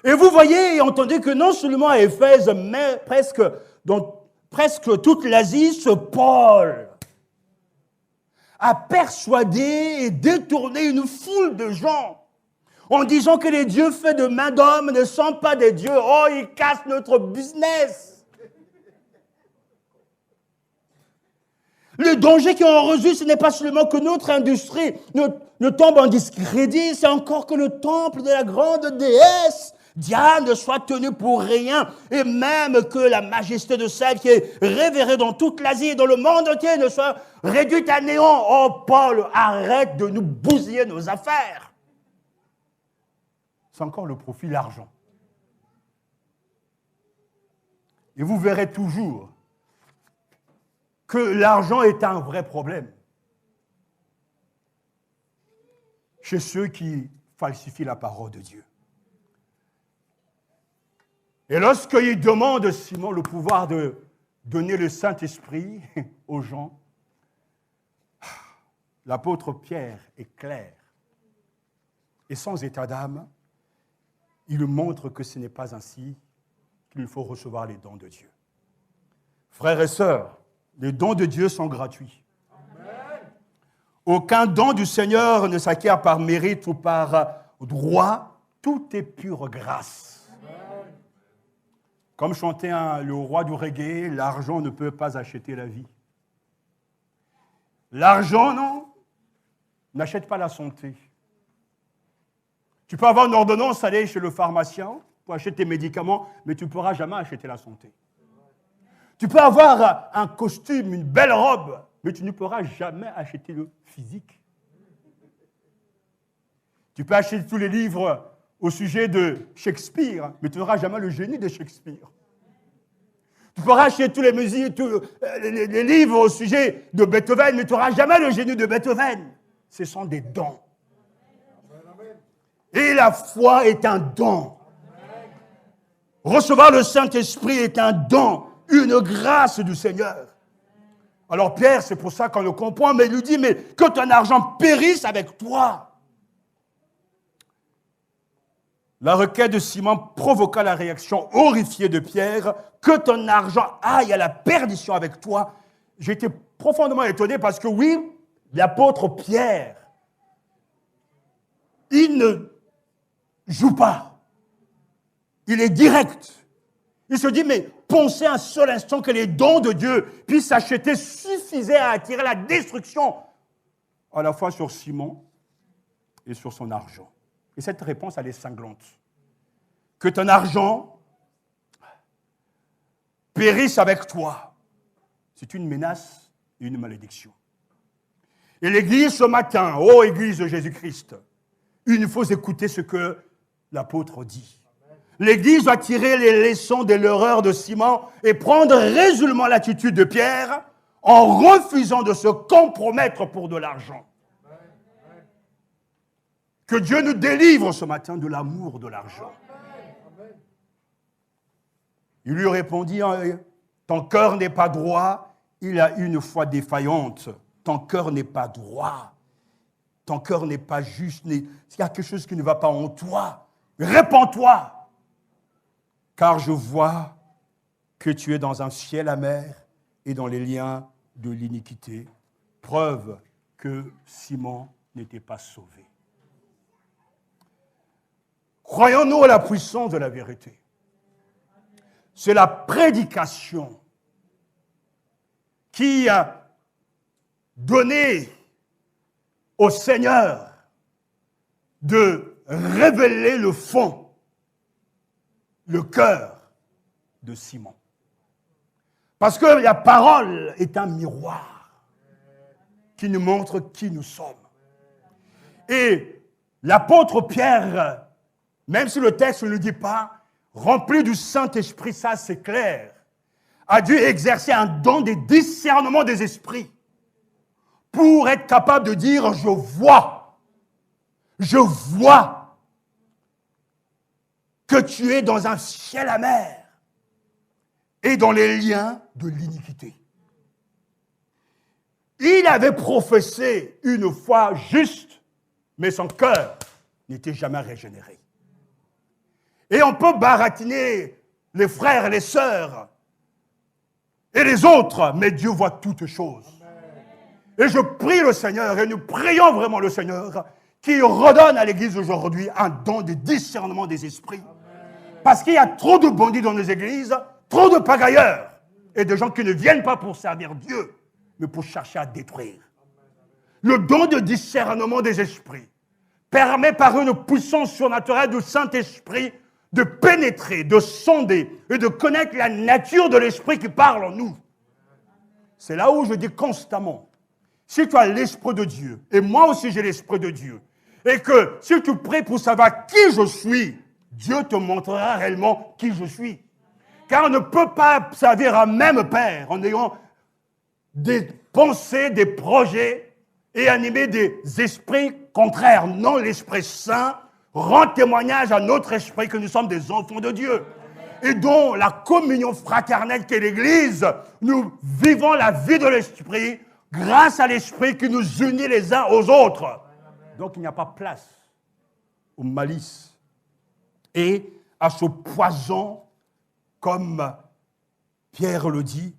Et vous voyez et entendez que non seulement à Éphèse, mais dans presque toute l'Asie, ce Paul a persuadé et détourné une foule de gens en disant que les dieux faits de main d'homme ne sont pas des dieux. Oh, ils cassent notre business. Le danger qui en résulte, ce n'est pas seulement que notre industrie ne tombe en discrédit, c'est encore que le temple de la grande déesse Diane soit tenu pour rien, et même que la majesté de celle qui est révérée dans toute l'Asie et dans le monde entier ne soit réduite à néant. Oh Paul, arrête de nous bousiller nos affaires. C'est encore le profit, l'argent. Et vous verrez toujours que l'argent est un vrai problème chez ceux qui falsifient la parole de Dieu. Et lorsqu'il demande, Simon, le pouvoir de donner le Saint-Esprit aux gens, l'apôtre Pierre est clair. Et sans état d'âme, il montre que ce n'est pas ainsi qu'il faut recevoir les dons de Dieu. Frères et sœurs, les dons de Dieu sont gratuits. Amen. Aucun don du Seigneur ne s'acquiert par mérite ou par droit. Tout est pure grâce. Comme chantait le roi du reggae, l'argent ne peut pas acheter la vie. L'argent, non, n'achète pas la santé. Tu peux avoir une ordonnance, aller chez le pharmacien pour acheter tes médicaments, mais tu ne pourras jamais acheter la santé. Tu peux avoir un costume, une belle robe, mais tu ne pourras jamais acheter le physique. Tu peux acheter tous les livres au sujet de Shakespeare, mais tu n'auras jamais le génie de Shakespeare. Tu pourras acheter tous les musiques, les livres au sujet de Beethoven, mais tu n'auras jamais le génie de Beethoven. Ce sont des dons. Et la foi est un don. Recevoir le Saint-Esprit est un don. une grâce du Seigneur. Alors Pierre, c'est pour ça qu'on le comprend, mais il lui dit, mais que ton argent périsse avec toi. La requête de Simon provoqua la réaction horrifiée de Pierre, que ton argent aille à la perdition avec toi. J'étais profondément étonné parce que oui, l'apôtre Pierre, il ne joue pas. Il est direct. Il se dit, mais pensez un seul instant que les dons de Dieu puissent s'acheter suffisaient à attirer la destruction, à la fois sur Simon et sur son argent. Et cette réponse, elle est cinglante. Que ton argent périsse avec toi. C'est une menace et une malédiction. Et l'Église ce matin, ô Église de Jésus-Christ, il faut écouter ce que l'apôtre dit. L'Église va tirer les leçons de l'erreur de Simon et prendre résolument l'attitude de Pierre en refusant de se compromettre pour de l'argent. Que Dieu nous délivre ce matin de l'amour de l'argent. Il lui répondit, ton cœur n'est pas droit, il a une foi défaillante. Ton cœur n'est pas droit, ton cœur n'est pas juste, il y a quelque chose qui ne va pas en toi. Répands-toi. Car je vois que tu es dans un ciel amer et dans les liens de l'iniquité. Preuve que Simon n'était pas sauvé. Croyons-nous à la puissance de la vérité. C'est la prédication qui a donné au Seigneur de révéler le fond, le cœur de Simon. Parce que la parole est un miroir qui nous montre qui nous sommes. Et l'apôtre Pierre, même si le texte ne le dit pas, rempli du Saint-Esprit, ça c'est clair, a dû exercer un don de discernement des esprits pour être capable de dire « je vois que tu es dans un ciel amer et dans les liens de l'iniquité. » Il avait professé une foi juste, mais son cœur n'était jamais régénéré. Et on peut baratiner les frères et les sœurs et les autres, mais Dieu voit toutes choses. Et je prie le Seigneur, et nous prions vraiment le Seigneur, qui redonne à l'Église aujourd'hui un don de discernement des esprits. Parce qu'il y a trop de bandits dans nos églises, trop de pagailleurs, et de gens qui ne viennent pas pour servir Dieu, mais pour chercher à détruire. Le don de discernement des esprits permet par une puissance surnaturelle du Saint-Esprit de pénétrer, de sonder et de connaître la nature de l'Esprit qui parle en nous. C'est là où je dis constamment, si tu as l'Esprit de Dieu, et moi aussi j'ai l'Esprit de Dieu, et que si tu pries pour savoir qui je suis, Dieu te montrera réellement qui je suis. Car on ne peut pas servir un même Père en ayant des pensées, des projets et animer des esprits contraires. Non, l'Esprit Saint rend témoignage à notre esprit que nous sommes des enfants de Dieu. Et dont la communion fraternelle qu'est l'Église, nous vivons la vie de l'Esprit grâce à l'Esprit qui nous unit les uns aux autres. Donc il n'y a pas place aux malices et à ce poison, comme Pierre le dit,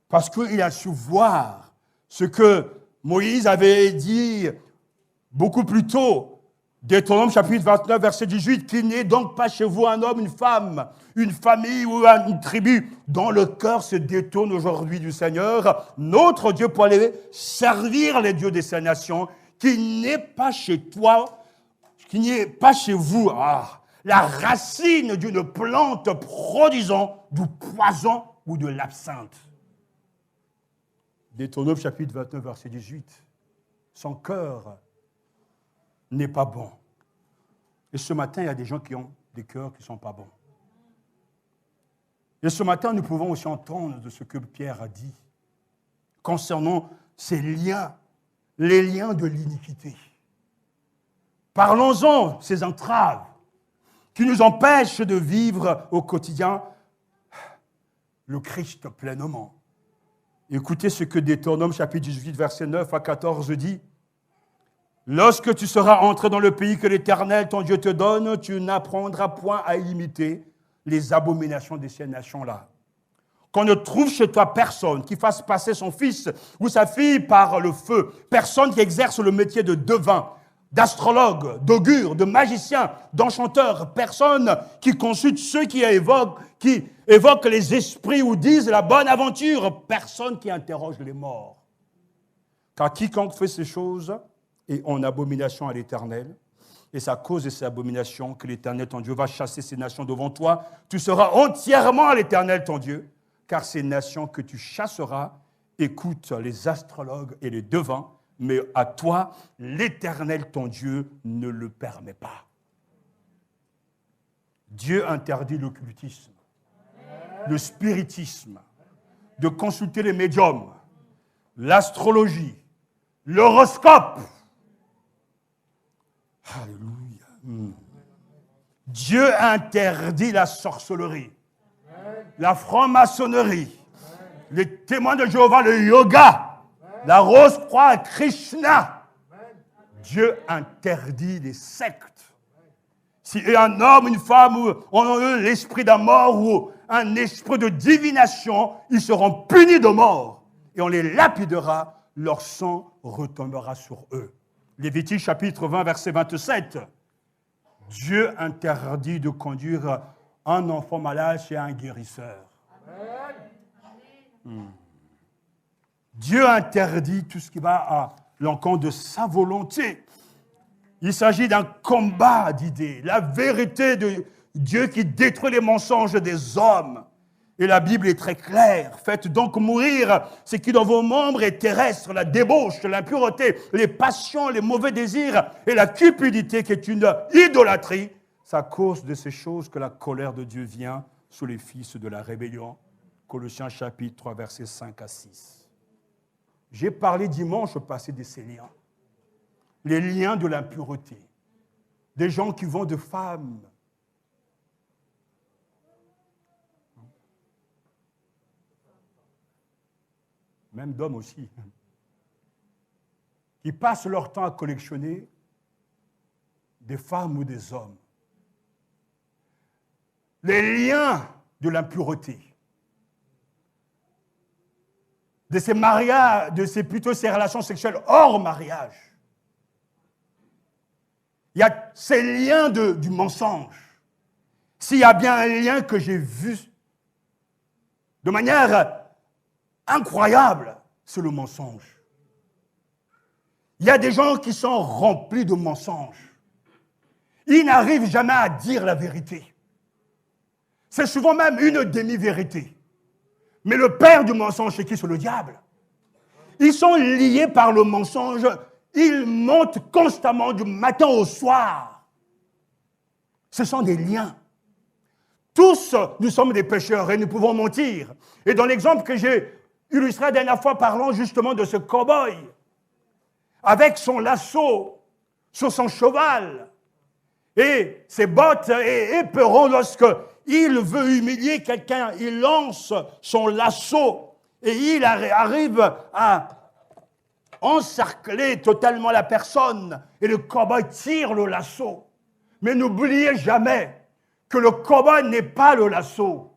parce qu'il a su voir ce que Moïse avait dit beaucoup plus tôt, Deutéronome chapitre 29, verset 18, qu'il n'est donc pas chez vous un homme, une femme, une famille ou une tribu dont le cœur se détourne aujourd'hui du Seigneur, notre Dieu, pour aller servir les dieux de ces nations, qui n'est pas chez toi, qui n'est pas chez vous, la racine d'une plante produisant du poison ou de l'absinthe. Deutéronome chapitre 29, verset 18. Son cœur n'est pas bon. Et ce matin, il y a des gens qui ont des cœurs qui ne sont pas bons. Et ce matin, nous pouvons aussi entendre de ce que Pierre a dit concernant ces liens, les liens de l'iniquité. Parlons-en, ces entraves qui nous empêchent de vivre au quotidien le Christ pleinement. Écoutez ce que Deutéronome chapitre 18, verset 9 à 14 dit. Lorsque tu seras entré dans le pays que l'Éternel, ton Dieu, te donne, tu n'apprendras point à imiter les abominations de ces nations-là. Qu'on ne trouve chez toi personne qui fasse passer son fils ou sa fille par le feu, personne qui exerce le métier de devin, d'astrologue, d'augure, de magicien, d'enchanteur, personne qui consulte ceux qui évoquent les esprits ou disent la bonne aventure, personne qui interroge les morts. Car quiconque fait ces choses est en abomination à l'Éternel, et c'est à cause de ces abominations que l'Éternel, ton Dieu, va chasser ces nations devant toi. Tu seras entièrement à l'Éternel, ton Dieu, car ces nations que tu chasseras écoutent les astrologues et les devins, mais à toi, l'Éternel, ton Dieu, ne le permet pas. Dieu interdit l'occultisme, le spiritisme, de consulter les médiums, l'astrologie, l'horoscope. Alléluia. Dieu interdit la sorcellerie, la franc-maçonnerie, les témoins de Jéhovah, le yoga, la rose-croix à Krishna. Dieu interdit les sectes. Si un homme, une femme ont l'esprit d'un mort ou un esprit de divination, ils seront punis de mort et on les lapidera, leur sang retombera sur eux. Lévitique chapitre 20, verset 27. Dieu interdit de conduire un enfant malade chez un guérisseur. Dieu interdit tout ce qui va à l'encontre de sa volonté. Il s'agit d'un combat d'idées. La vérité de Dieu qui détruit les mensonges des hommes. Et la Bible est très claire. Faites donc mourir ce qui dans vos membres est terrestre, la débauche, l'impureté, les passions, les mauvais désirs et la cupidité qui est une idolâtrie. C'est à cause de ces choses que la colère de Dieu vient sur les fils de la rébellion. Colossiens chapitre 3, versets 5 à 6. J'ai parlé dimanche passé de ces liens. Les liens de l'impureté. Des gens qui vont de femmes. Même d'hommes aussi. Qui passent leur temps à collectionner des femmes ou des hommes. Les liens de l'impureté. De ces mariages, plutôt ces relations sexuelles hors mariage. Il y a ces liens du mensonge. S'il y a bien un lien que j'ai vu de manière incroyable, c'est le mensonge. Il y a des gens qui sont remplis de mensonges. Ils n'arrivent jamais à dire la vérité. C'est souvent même une demi-vérité. Mais le père du mensonge, c'est qui? C'est le diable. Ils sont liés par le mensonge. Ils montent constamment du matin au soir. Ce sont des liens. Tous, nous sommes des pécheurs et nous pouvons mentir. Et dans l'exemple que j'ai illustré la dernière fois, parlant justement de ce cow-boy, avec son lasso sur son cheval et ses bottes et éperon, lorsque il veut humilier quelqu'un, il lance son lasso et il arrive à encercler totalement la personne et le cow-boy tire le lasso. Mais n'oubliez jamais que le cow-boy n'est pas le lasso.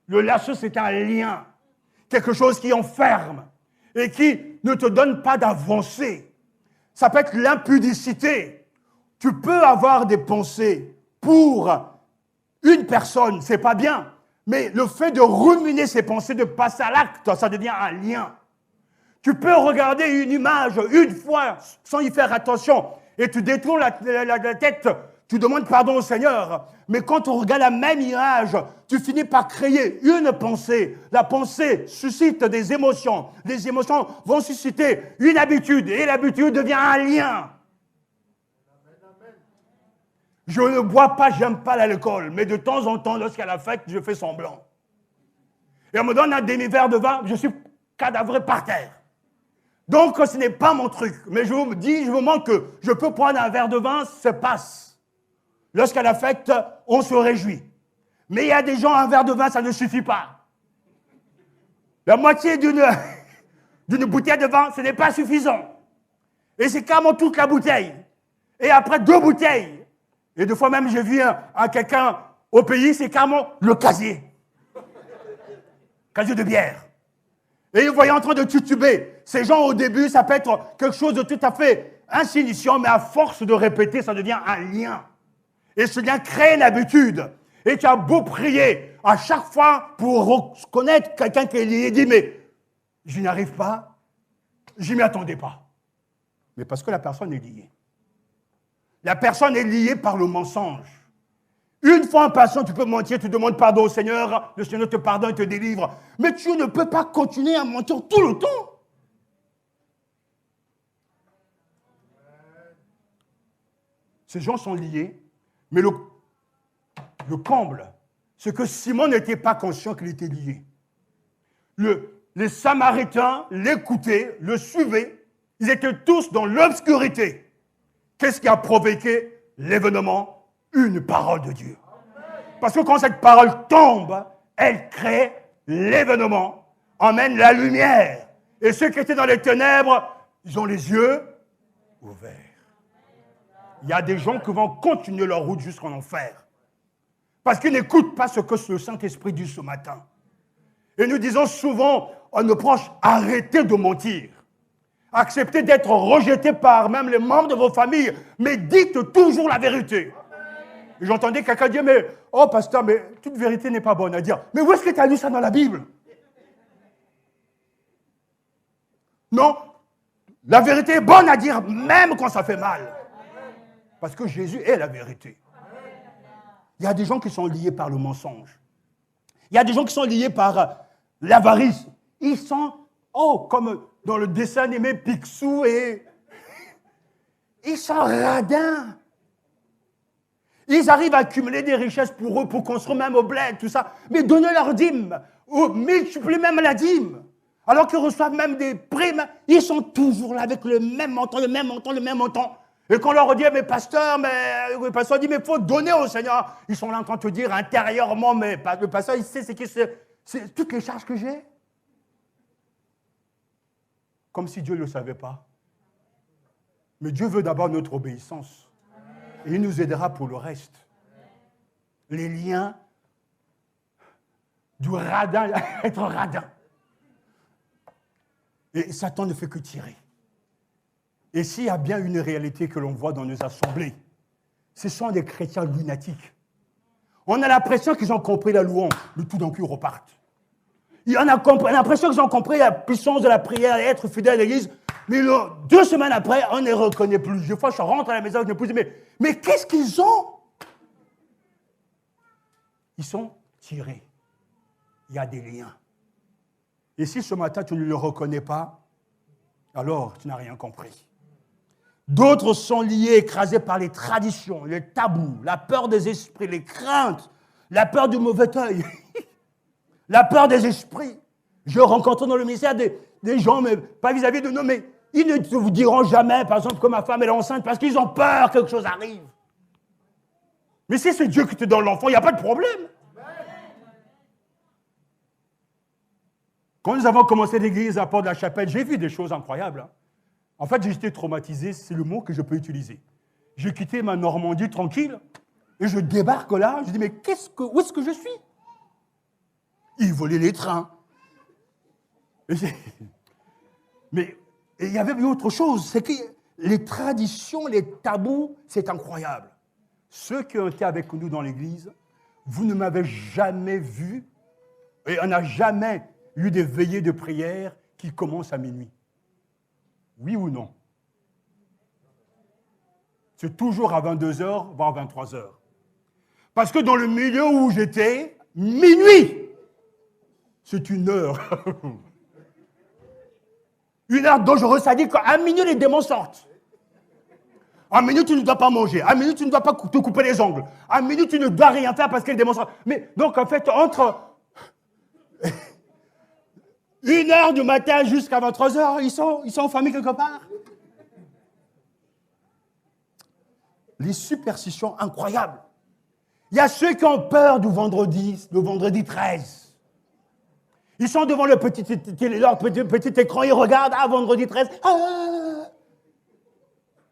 Le lasso, c'est un lien, quelque chose qui enferme et qui ne te donne pas d'avancée. Ça peut être l'impudicité. Tu peux avoir des pensées pour une personne, c'est pas bien. Mais le fait de ruminer ses pensées, de passer à l'acte, ça devient un lien. Tu peux regarder une image une fois sans y faire attention et tu détournes la tête, tu demandes pardon au Seigneur. Mais quand on regarde la même image, tu finis par créer une pensée. La pensée suscite des émotions. Les émotions vont susciter une habitude et l'habitude devient un lien. Je ne bois pas, j'aime pas l'alcool, mais de temps en temps, lorsqu'il y a la fête, je fais semblant. Et on me donne un demi-verre de vin, je suis cadavré par terre. Donc, ce n'est pas mon truc. Mais je vous dis, je vous montre que je peux prendre un verre de vin, ça passe. Lorsqu'à la fête, on se réjouit. Mais il y a des gens, un verre de vin, ça ne suffit pas. La moitié d'une bouteille de vin, ce n'est pas suffisant. Et c'est carrément toute la bouteille. Et après 2 bouteilles. Et 2 fois même, j'ai vu quelqu'un au pays, c'est carrément le casier. Casier de bière. Et vous voyez en train de tituber. Ces gens, au début, ça peut être quelque chose de tout à fait insignifiant, mais à force de répéter, ça devient un lien. Et ce lien crée une habitude. Et tu as beau prier à chaque fois pour reconnaître quelqu'un qui est lié, dit, mais je n'y arrive pas, je m'y attendais pas. Mais parce que la personne est liée. La personne est liée par le mensonge. Une fois en passant, tu peux mentir, tu demandes pardon au Seigneur, le Seigneur te pardonne et te délivre. Mais tu ne peux pas continuer à mentir tout le temps. Ces gens sont liés, mais le comble, c'est que Simon n'était pas conscient qu'il était lié. Les Samaritains l'écoutaient, le suivaient, ils étaient tous dans l'obscurité. Qu'est-ce qui a provoqué l'événement? Une parole de Dieu. Parce que quand cette parole tombe, elle crée l'événement, emmène la lumière. Et ceux qui étaient dans les ténèbres, ils ont les yeux ouverts. Il y a des gens qui vont continuer leur route jusqu'en enfer. Parce qu'ils n'écoutent pas ce que le Saint-Esprit dit ce matin. Et nous disons souvent à nos proches, arrêtez de mentir. Acceptez d'être rejeté par même les membres de vos familles, mais dites toujours la vérité. Et j'entendais quelqu'un dire, mais, oh pasteur, mais toute vérité n'est pas bonne à dire. Mais où est-ce que tu as lu ça dans la Bible? Non, la vérité est bonne à dire même quand ça fait mal. Parce que Jésus est la vérité. Il y a des gens qui sont liés par le mensonge. Il y a des gens qui sont liés par l'avarice. Ils sont, comme dans le dessin animé Picsou, et ils sont radins. Ils arrivent à accumuler des richesses pour eux, pour construire même au bled, tout ça. Mais donnez leur dîme, ou multipliez même la dîme. Alors qu'ils reçoivent même des primes, ils sont toujours là avec le même montant, le même montant, le même montant. Et quand on leur dit, mais pasteur, le pasteur dit, mais il faut donner au Seigneur. Ils sont là en train de te dire intérieurement, mais le pasteur, il sait c'est toutes les charges que j'ai. Comme si Dieu ne le savait pas. Mais Dieu veut d'abord notre obéissance. Et il nous aidera pour le reste. Les liens du radin, être radin. Et Satan ne fait que tirer. Et s'il y a bien une réalité que l'on voit dans nos assemblées, ce sont des chrétiens lunatiques. On a l'impression qu'ils ont compris la louange, mais tout d'un coup ils repartent. On a l'impression qu'ils ont compris la puissance de la prière et être fidèle à l'église, mais 2 semaines après, on ne les reconnaît plus. Des fois, je rentre à la maison avec mes épouse, mais qu'est-ce qu'ils ont? Ils sont tirés. Il y a des liens. Et si ce matin, tu ne le reconnais pas, alors tu n'as rien compris. D'autres sont liés, écrasés par les traditions, les tabous, la peur des esprits, les craintes, la peur du mauvais œil, la peur des esprits. Je rencontre dans le ministère des gens, mais pas vis-à-vis de nous, mais ils ne vous diront jamais, par exemple, que ma femme est enceinte, parce qu'ils ont peur que quelque chose arrive. Mais si c'est Dieu qui te donne l'enfant, il n'y a pas de problème. Quand nous avons commencé l'église à Port-de-la-Chapelle, j'ai vu des choses incroyables. En fait, j'ai été traumatisé, c'est le mot que je peux utiliser. J'ai quitté ma Normandie tranquille, et je débarque là, je dis, mais où est-ce que je suis? Ils volaient les trains. Mais il y avait eu autre chose, c'est que les traditions, les tabous, c'est incroyable. Ceux qui ont été avec nous dans l'église, vous ne m'avez jamais vu, et on n'a jamais eu des veillées de prière qui commencent à minuit. Oui ou non? C'est toujours à 22h, voire 23h. Parce que dans le milieu où j'étais, minuit, c'est une heure. Une heure dangereuse, ça dit qu'à minuit, les démons sortent. À minuit, tu ne dois pas manger. À minuit, tu ne dois pas te couper les ongles. À minuit, tu ne dois rien faire parce que les démons sortent. Mais donc, en fait, entre 1h du matin jusqu'à 23h, ils sont en famille quelque part. Les superstitions incroyables. Il y a ceux qui ont peur du vendredi, le vendredi 13. Ils sont devant leur petit écran, ils regardent, vendredi 13. Ah.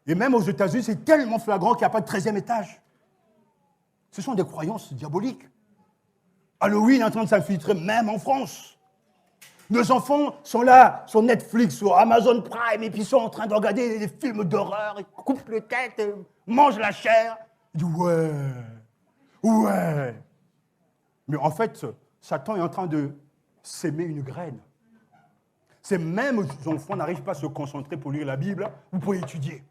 Et même aux États-Unis, c'est tellement flagrant qu'il n'y a pas de 13e étage. Ce sont des croyances diaboliques. Halloween est en train de s'infiltrer même en France. Nos enfants sont là, sur Netflix, sur Amazon Prime, et puis ils sont en train de regarder des films d'horreur, ils coupent les têtes, mangent la chair. Ils disent ouais. Mais en fait, Satan est en train de s'aimer une graine. C'est même les enfants n'arrivent pas à se concentrer pour lire la Bible ou pour étudier.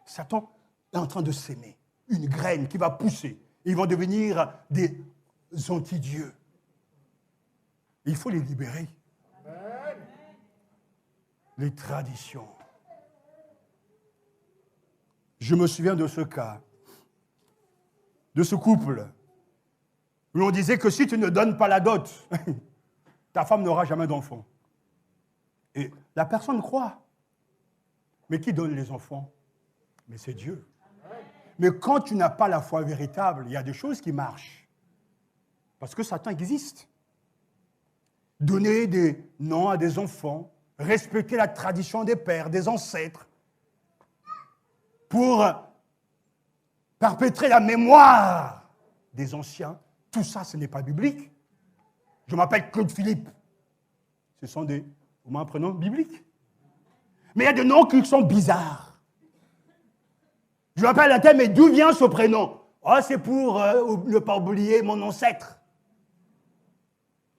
Satan est en train de s'aimer une graine qui va pousser. Et ils vont devenir des anti-dieux. Il faut les libérer. Les traditions. Je me souviens de ce cas, de ce couple, où on disait que si tu ne donnes pas la dot, ta femme n'aura jamais d'enfant. Et la personne croit. Mais qui donne les enfants? Mais c'est Dieu. Mais quand tu n'as pas la foi véritable, il y a des choses qui marchent. Parce que Satan existe. Donner des noms à des enfants, respecter la tradition des pères, des ancêtres, pour perpétrer la mémoire des anciens, tout ça, ce n'est pas biblique. Je m'appelle Claude Philippe. Ce sont des prénoms bibliques. Mais il y a des noms qui sont bizarres. Je m'appelle un tel, mais d'où vient ce prénom? Oh, c'est pour ne pas oublier mon ancêtre.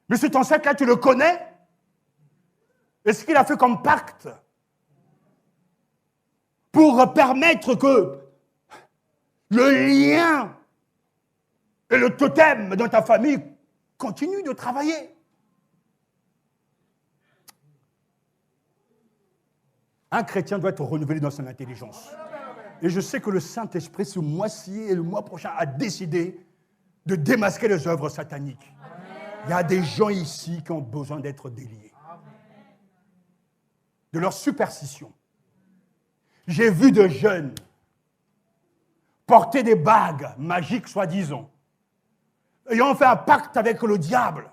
Mais cet ancêtre-là, tu le connais? Est-ce qu'il a fait comme pacte pour permettre que le lien et le totem dans ta famille continuent de travailler? Un chrétien doit être renouvelé dans son intelligence. Et je sais que le Saint-Esprit, ce mois-ci et le mois prochain, a décidé de démasquer les œuvres sataniques. Il y a des gens ici qui ont besoin d'être déliés de leur superstition. J'ai vu de jeunes porter des bagues magiques, soi-disant, ayant fait un pacte avec le diable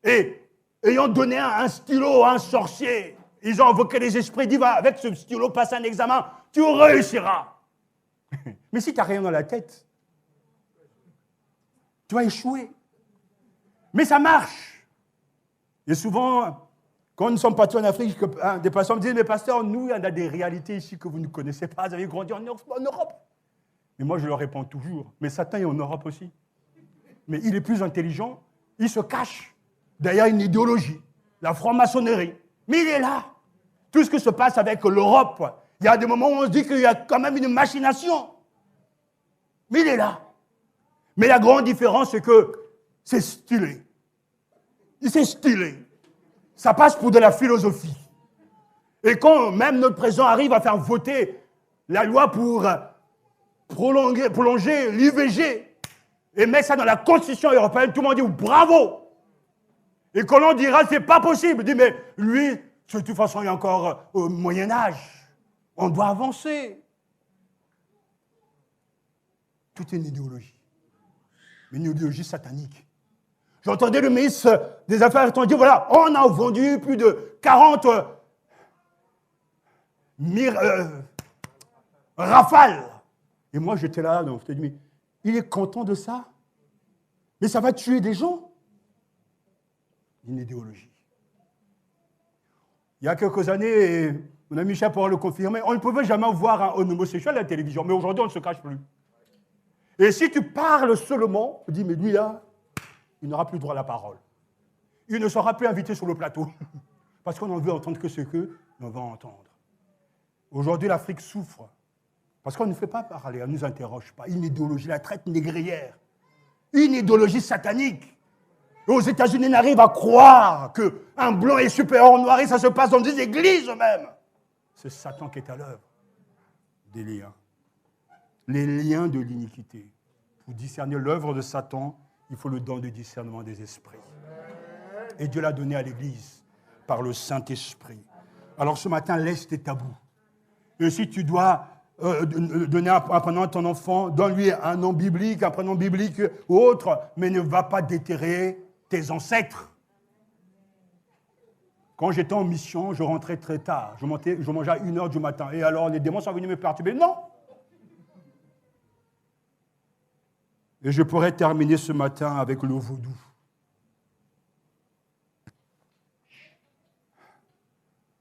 et ayant donné un stylo à un sorcier. Ils ont invoqué les esprits divins. Avec ce stylo, passe un examen, tu réussiras. Mais si tu n'as rien dans la tête, tu vas échouer. Mais ça marche. Et souvent, quand nous sommes partis en Afrique, des pasteurs me disent, mais pasteur, nous, il y en a des réalités ici que vous ne connaissez pas. Vous avez grandi en Europe. Mais moi, je leur réponds toujours, mais Satan est en Europe aussi. Mais il est plus intelligent, il se cache derrière une idéologie, la franc-maçonnerie. Mais il est là. Tout ce qui se passe avec l'Europe, il y a des moments où on se dit qu'il y a quand même une machination. Mais il est là. Mais la grande différence, c'est que c'est stylé. C'est stylé. Ça passe pour de la philosophie. Et quand même notre président arrive à faire voter la loi pour prolonger l'IVG et mettre ça dans la Constitution européenne, tout le monde dit bravo. Et quand on dira c'est pas possible, on dit mais lui, de toute façon, il est encore au Moyen-Âge. On doit avancer. Tout est une idéologie. Mais une idéologie satanique. J'entendais le ministre des Affaires étrangères dire, voilà, on a vendu plus de 40 rafales. Et moi, j'étais là, donc je te dis, mais il est content de ça? Mais ça va tuer des gens. Une idéologie. Il y a quelques années, mon ami Michel pourra le confirmer, on ne pouvait jamais voir un homosexuel à la télévision, mais aujourd'hui, on ne se cache plus. Et si tu parles seulement, on dit, mais lui là, il n'aura plus droit à la parole. Il ne sera plus invité sur le plateau, parce qu'on ne veut entendre que ce que l'on va entendre. Aujourd'hui, l'Afrique souffre, parce qu'on ne fait pas parler, on ne nous interroge pas. Une idéologie, la traite négrière, une idéologie satanique. Et aux États-Unis, on arrive à croire qu'un blanc est supérieur au noir, et ça se passe dans des églises même. C'est Satan qui est à l'œuvre. Des liens. Les liens de l'iniquité. Pour discerner l'œuvre de Satan, il faut le don de discernement des esprits. Et Dieu l'a donné à l'Église par le Saint-Esprit. Alors ce matin, laisse tes tabous. Et si tu dois donner un prénom à ton enfant, donne-lui un nom biblique, un prénom biblique ou autre, mais ne va pas déterrer tes ancêtres. Quand j'étais en mission, je rentrais très tard. Je mangeais à 1h du matin. Et alors, les démons sont venus me perturber. Non! Et je pourrais terminer ce matin avec le vaudou.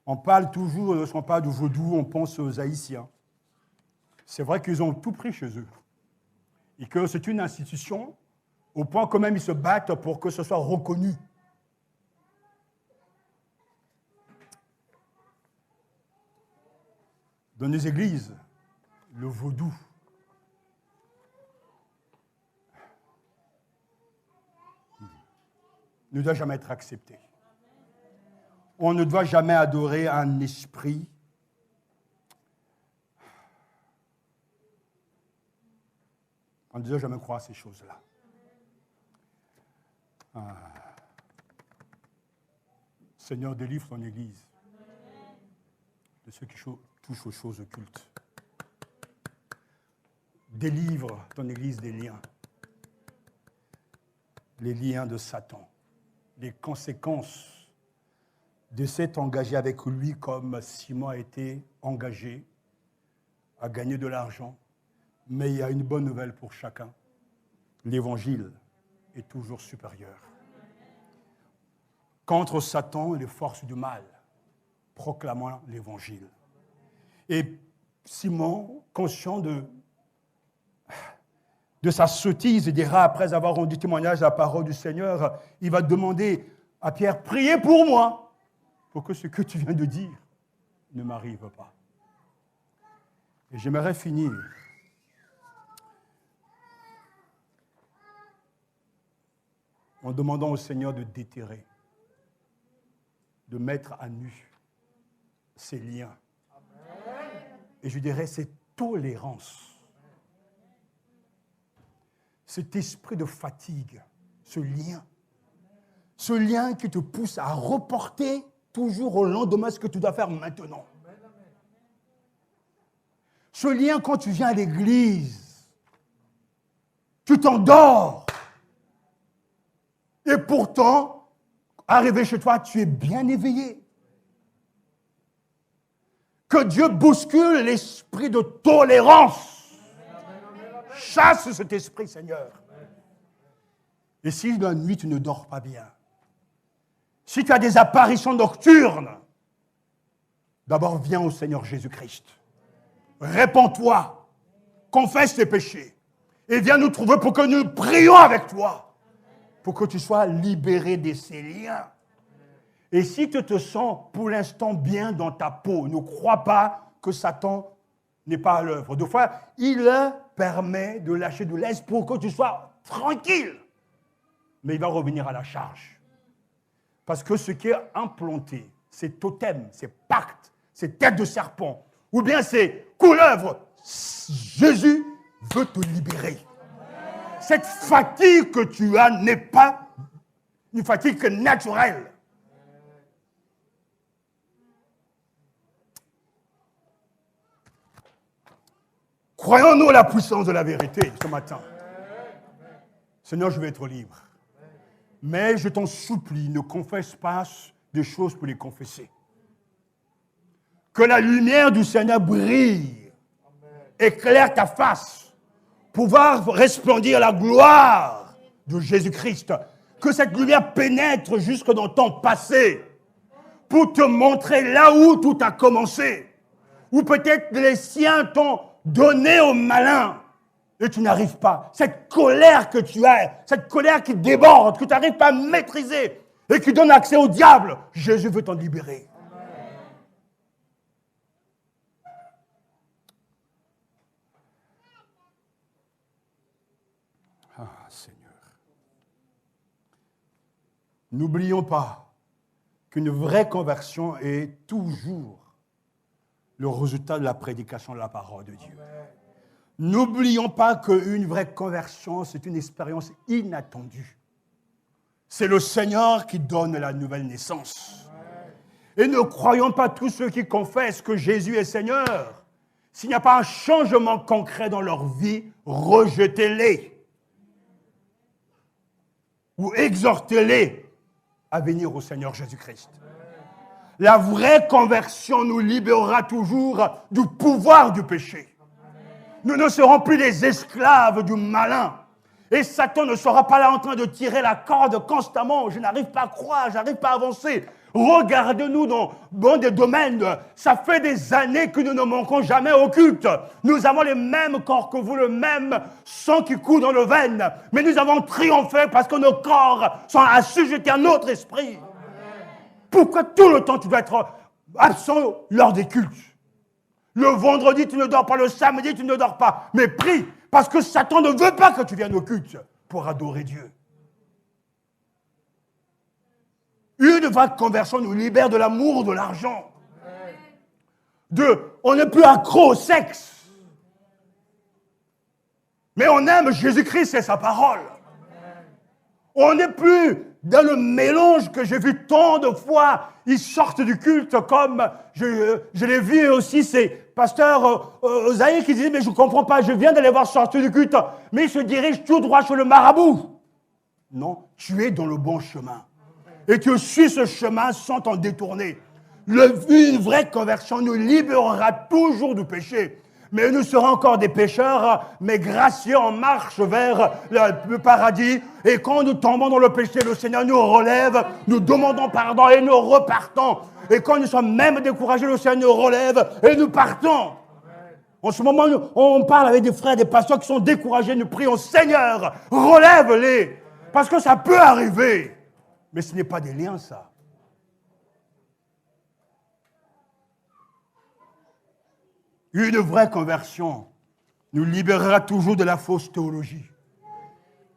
On parle toujours, lorsqu'on parle de vaudou, on pense aux Haïtiens. C'est vrai qu'ils ont tout pris chez eux. Et que c'est une institution au point que même ils se battent pour que ce soit reconnu. Dans les églises, le vaudou ne doit jamais être accepté. On ne doit jamais adorer un esprit on ne doit jamais croire à ces choses-là. Seigneur, délivre ton Église de ceux qui touchent aux choses occultes. Délivre ton Église des liens. Les liens de Satan. Les conséquences de s'être engagé avec lui comme Simon a été engagé à gagner de l'argent. Mais il y a une bonne nouvelle pour chacun. L'Évangile est toujours supérieur. Contre Satan et les forces du mal, proclamant l'Évangile. Et Simon, conscient de sa sottise, il dira, après avoir rendu témoignage à la parole du Seigneur, il va demander à Pierre, priez pour moi, pour que ce que tu viens de dire ne m'arrive pas. Et j'aimerais finir en demandant au Seigneur de déterrer, de mettre à nu ces liens. Et je dirais cette tolérance, cet esprit de fatigue, ce lien qui te pousse à reporter toujours au lendemain ce que tu dois faire maintenant. Ce lien quand tu viens à l'église, tu t'endors. Et pourtant, arrivé chez toi, tu es bien éveillé. Que Dieu bouscule l'esprit de tolérance. Chasse cet esprit, Seigneur. Et si la nuit, tu ne dors pas bien, si tu as des apparitions nocturnes, d'abord viens au Seigneur Jésus-Christ. Répands-toi, confesse tes péchés et viens nous trouver pour que nous prions avec toi. Pour que tu sois libéré de ces liens. Et si tu te sens pour l'instant bien dans ta peau, ne crois pas que Satan n'est pas à l'œuvre. Des fois, il permet de lâcher de l'est pour que tu sois tranquille. Mais il va revenir à la charge. Parce que ce qui est implanté, ces totems, ces pactes, ces têtes de serpent, ou bien ces couleuvres, Jésus veut te libérer. Cette fatigue que tu as n'est pas une fatigue naturelle. Croyons-nous à la puissance de la vérité ce matin. Seigneur, je vais être libre. Mais je t'en supplie, ne confesse pas des choses pour les confesser. Que la lumière du Seigneur brille, éclaire ta face. Pouvoir resplendir la gloire de Jésus-Christ. Que cette lumière pénètre jusque dans ton passé pour te montrer là où tout a commencé. Ou peut-être les siens t'ont donné au malin et tu n'arrives pas. Cette colère que tu as, cette colère qui déborde, que tu n'arrives pas à maîtriser et qui donne accès au diable, Jésus veut t'en libérer. Ah, Seigneur. N'oublions pas qu'une vraie conversion est toujours le résultat de la prédication de la parole de Dieu. N'oublions pas qu'une vraie conversion, c'est une expérience inattendue. C'est le Seigneur qui donne la nouvelle naissance. Et ne croyons pas tous ceux qui confessent que Jésus est Seigneur. S'il n'y a pas un changement concret dans leur vie, rejetez-les. ou exhortez-les à venir au Seigneur Jésus-Christ. La vraie conversion nous libérera toujours du pouvoir du péché. Nous ne serons plus les esclaves du malin. Et Satan ne sera pas là en train de tirer la corde constamment. Je n'arrive pas à croire, je n'arrive pas à avancer. Regardez-nous dans des domaines. Ça fait des années que nous ne manquons jamais au culte. Nous avons les mêmes corps que vous, le même sang qui coule dans nos veines. Mais nous avons triomphé parce que nos corps sont assujettis à notre esprit. Pourquoi tout le temps tu dois être absent lors des cultes? Le vendredi, tu ne dors pas. Le samedi, tu ne dors pas. Mais prie, parce que Satan ne veut pas que tu viennes au culte pour adorer Dieu. Une vraie conversion nous libère de l'amour de l'argent. On n'est plus accro au sexe. Mais on aime Jésus-Christ et sa parole. On n'est plus dans le mélange que j'ai vu tant de fois. Ils sortent du culte comme, je l'ai vu aussi, c'est pasteur Osaïe qui disait, mais je ne comprends pas, je viens d'aller voir sortir du culte, mais il se dirige tout droit chez le marabout. Non, tu es dans le bon chemin. Et tu suis ce chemin sans t'en détourner. Une vraie conversion nous libérera toujours du péché. Mais nous serons encore des pécheurs, mais gracieux en marche vers le paradis. Et quand nous tombons dans le péché, le Seigneur nous relève, nous demandons pardon et nous repartons. Et quand nous sommes même découragés, le Seigneur nous relève et nous partons. En ce moment, on parle avec des frères, des pasteurs qui sont découragés. Nous prions, Seigneur, relève-les. Parce que ça peut arriver. Mais ce n'est pas des liens, ça. Une vraie conversion nous libérera toujours de la fausse théologie.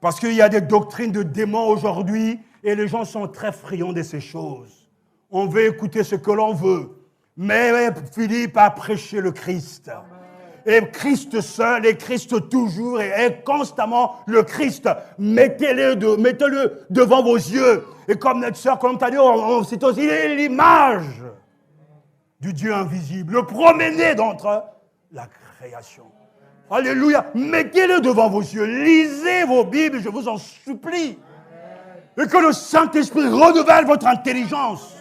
Parce qu'il y a des doctrines de démons aujourd'hui et les gens sont très friands de ces choses. On veut écouter ce que l'on veut. Mais Philippe a prêché le Christ. Et Christ seul et Christ toujours et constamment le Christ. Mettez-le devant vos yeux. Et comme notre sœur, comme tu as dit, c'est aussi l'image du Dieu invisible, le premier-né d'entre la création. Alléluia. Mettez-le devant vos yeux. Lisez vos Bibles, je vous en supplie. Et que le Saint-Esprit renouvelle votre intelligence.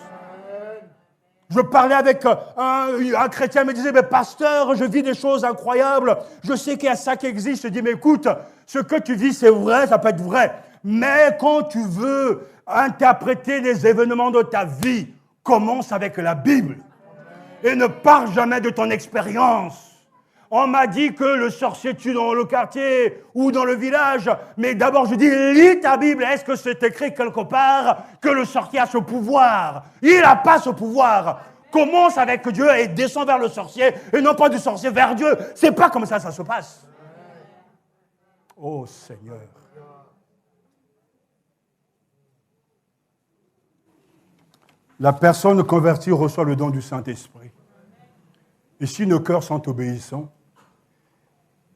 Je parlais avec un chrétien, il me disait, mais pasteur, je vis des choses incroyables. Je sais qu'il y a ça qui existe. Je dis, mais écoute, ce que tu vis, c'est vrai, ça peut être vrai. Mais quand tu veux interpréter les événements de ta vie, commence avec la Bible. Et ne pars jamais de ton expérience. On m'a dit que le sorcier tue dans le quartier ou dans le village. Mais d'abord, je dis, lis ta Bible. Est-ce que c'est écrit quelque part que le sorcier a ce pouvoir? Il n'a pas ce pouvoir. Commence avec Dieu et descend vers le sorcier et non pas du sorcier vers Dieu. C'est pas comme ça se passe. Oh Seigneur. La personne convertie reçoit le don du Saint-Esprit. Et si nos cœurs sont obéissants,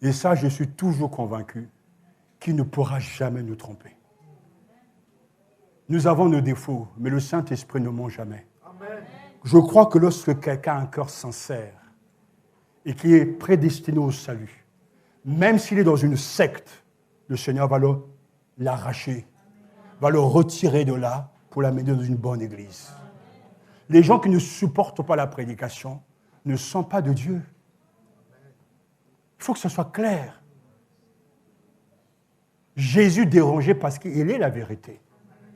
et ça, je suis toujours convaincu, qu'il ne pourra jamais nous tromper. Nous avons nos défauts, mais le Saint-Esprit ne ment jamais. Amen. Je crois que lorsque quelqu'un a un cœur sincère et qui est prédestiné au salut, même s'il est dans une secte, le Seigneur va l'arracher, va le retirer de là pour l'amener dans une bonne église. Les gens qui ne supportent pas la prédication ne sont pas de Dieu. Il faut que ce soit clair. Jésus dérangeait parce qu'il est la vérité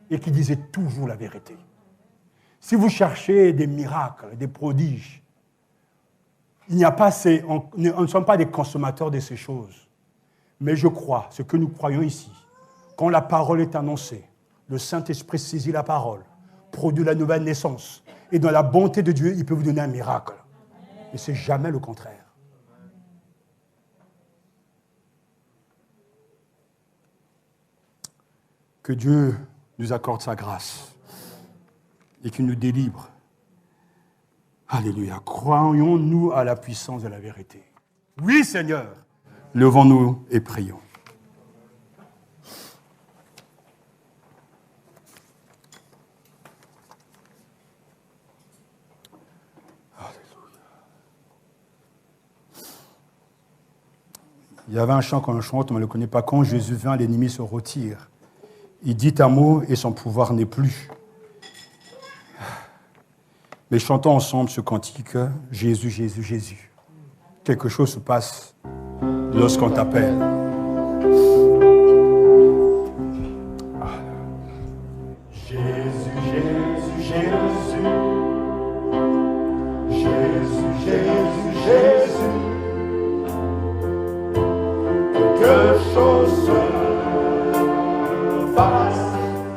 et qu'il disait toujours la vérité. Si vous cherchez des miracles, des prodiges, il n'y a pas on ne sommes pas des consommateurs de ces choses. Mais je crois, ce que nous croyons ici, quand la parole est annoncée, le Saint-Esprit saisit la parole, produit la nouvelle naissance, et dans la bonté de Dieu, il peut vous donner un miracle. Et ce n'est jamais le contraire. Que Dieu nous accorde sa grâce et qu'il nous délivre. Alléluia. Croyons-nous à la puissance de la vérité. Oui, Seigneur. Levons-nous et prions. Il y avait un chant qu'on chante, on ne le connaît pas. Quand Jésus vient, l'ennemi se retire. Il dit un mot et son pouvoir n'est plus. Mais chantons ensemble ce cantique, Jésus, Jésus, Jésus. Quelque chose se passe lorsqu'on t'appelle. Jésus, Jésus, Jésus. Jésus, Jésus, Jésus. Quelque chose se passe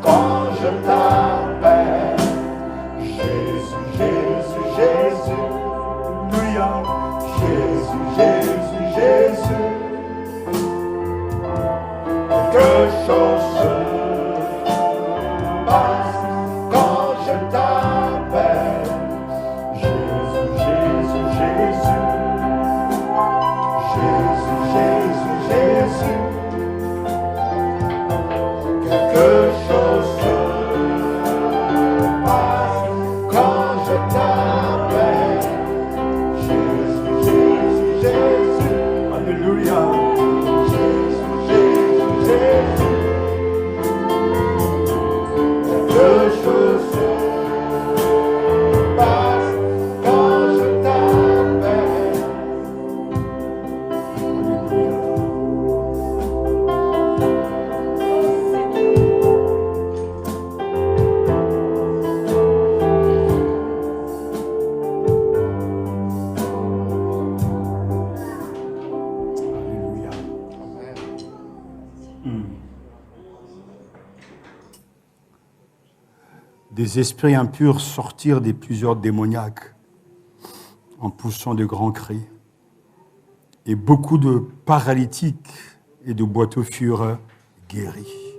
quand je t'appelle. Jésus, Jésus, Jésus. Alléluia. Jésus, Jésus, Jésus. Quelque chose se passe quand je t'appelle. Jésus, Jésus, Jésus. Jésus, Jésus, Jésus. Quelque chose se passe quand je t'appelle. Jésus, Jésus, Jésus. Alléluia. Jésus, Jésus, Jésus. Quelque chose se passe quand je t'appelle. Alléluia. Des esprits impurs sortirent des plusieurs démoniaques en poussant de grands cris. Et beaucoup de paralytiques et de boiteux furent guéris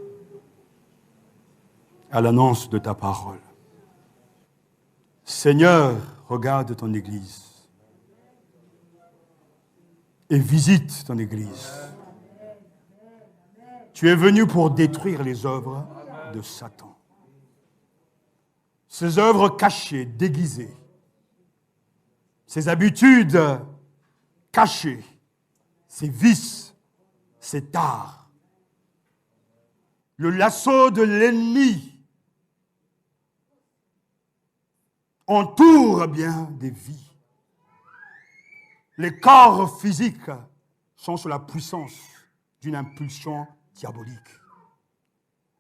à l'annonce de ta parole. Seigneur, regarde ton Église et visite ton Église. Tu es venu pour détruire les œuvres de Satan. Ses œuvres cachées, déguisées, ses habitudes cachées, ses vices, ses tares. Le lasso de l'ennemi entoure bien des vies. Les corps physiques sont sous la puissance d'une impulsion diabolique.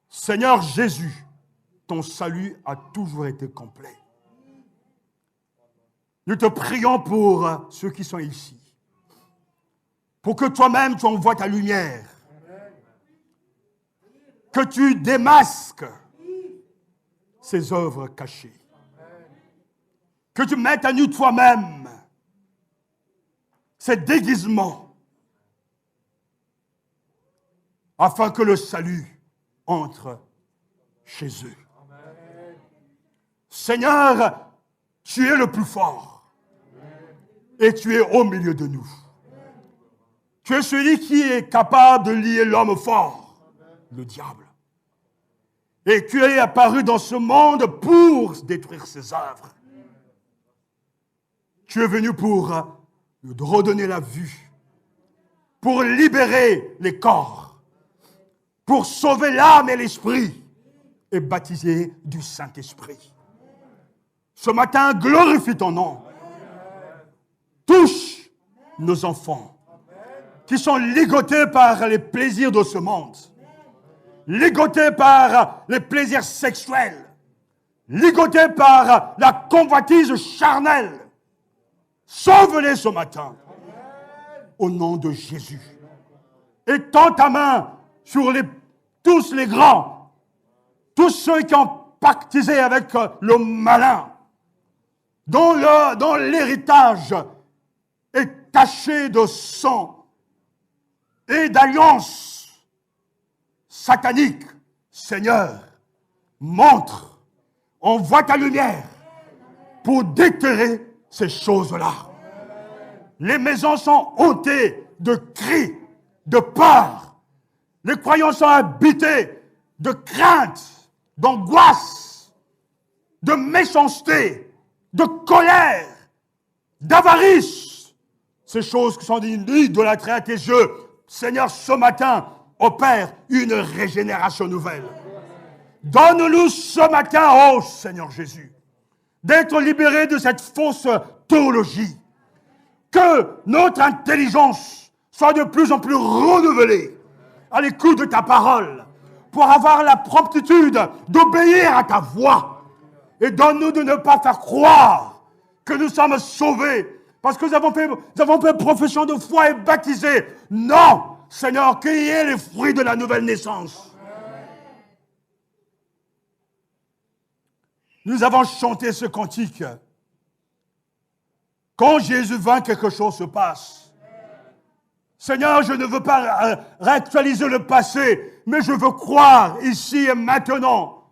Seigneur Jésus, ton salut a toujours été complet. Nous te prions pour ceux qui sont ici, pour que toi-même tu envoies ta lumière, que tu démasques ces œuvres cachées, que tu mettes à nu toi-même ces déguisements, afin que le salut entre chez eux. Seigneur, tu es le plus fort et tu es au milieu de nous. Tu es celui qui est capable de lier l'homme fort, le diable. Et tu es apparu dans ce monde pour détruire ses œuvres. Tu es venu pour nous redonner la vue, pour libérer les corps, pour sauver l'âme et l'esprit et baptiser du Saint-Esprit. Ce matin, glorifie ton nom. Touche nos enfants qui sont ligotés par les plaisirs de ce monde, ligotés par les plaisirs sexuels, ligotés par la convoitise charnelle. Sauve-les ce matin, au nom de Jésus. Étends ta main sur tous les grands, tous ceux qui ont pactisé avec le malin, dont l'héritage est taché de sang et d'alliances sataniques. Seigneur, montre, envoie ta lumière pour déterrer ces choses-là. Les maisons sont hantées de cris, de peur. Les croyants sont habités de crainte, d'angoisse, de méchanceté, de colère, d'avarice. Ces choses qui sont idolâtrées à tes yeux. Seigneur, ce matin, opère une régénération nouvelle. Donne-nous ce matin, oh Seigneur Jésus, d'être libérés de cette fausse théologie. Que notre intelligence soit de plus en plus renouvelée à l'écoute de ta parole pour avoir la promptitude d'obéir à ta voix. Et donne-nous de ne pas faire croire que nous sommes sauvés parce que nous avons fait profession de foi et baptisés. Non, Seigneur, qu'il y ait les fruits de la nouvelle naissance. Nous avons chanté ce cantique. Quand Jésus vint, quelque chose se passe. Seigneur, je ne veux pas réactualiser le passé, mais je veux croire ici et maintenant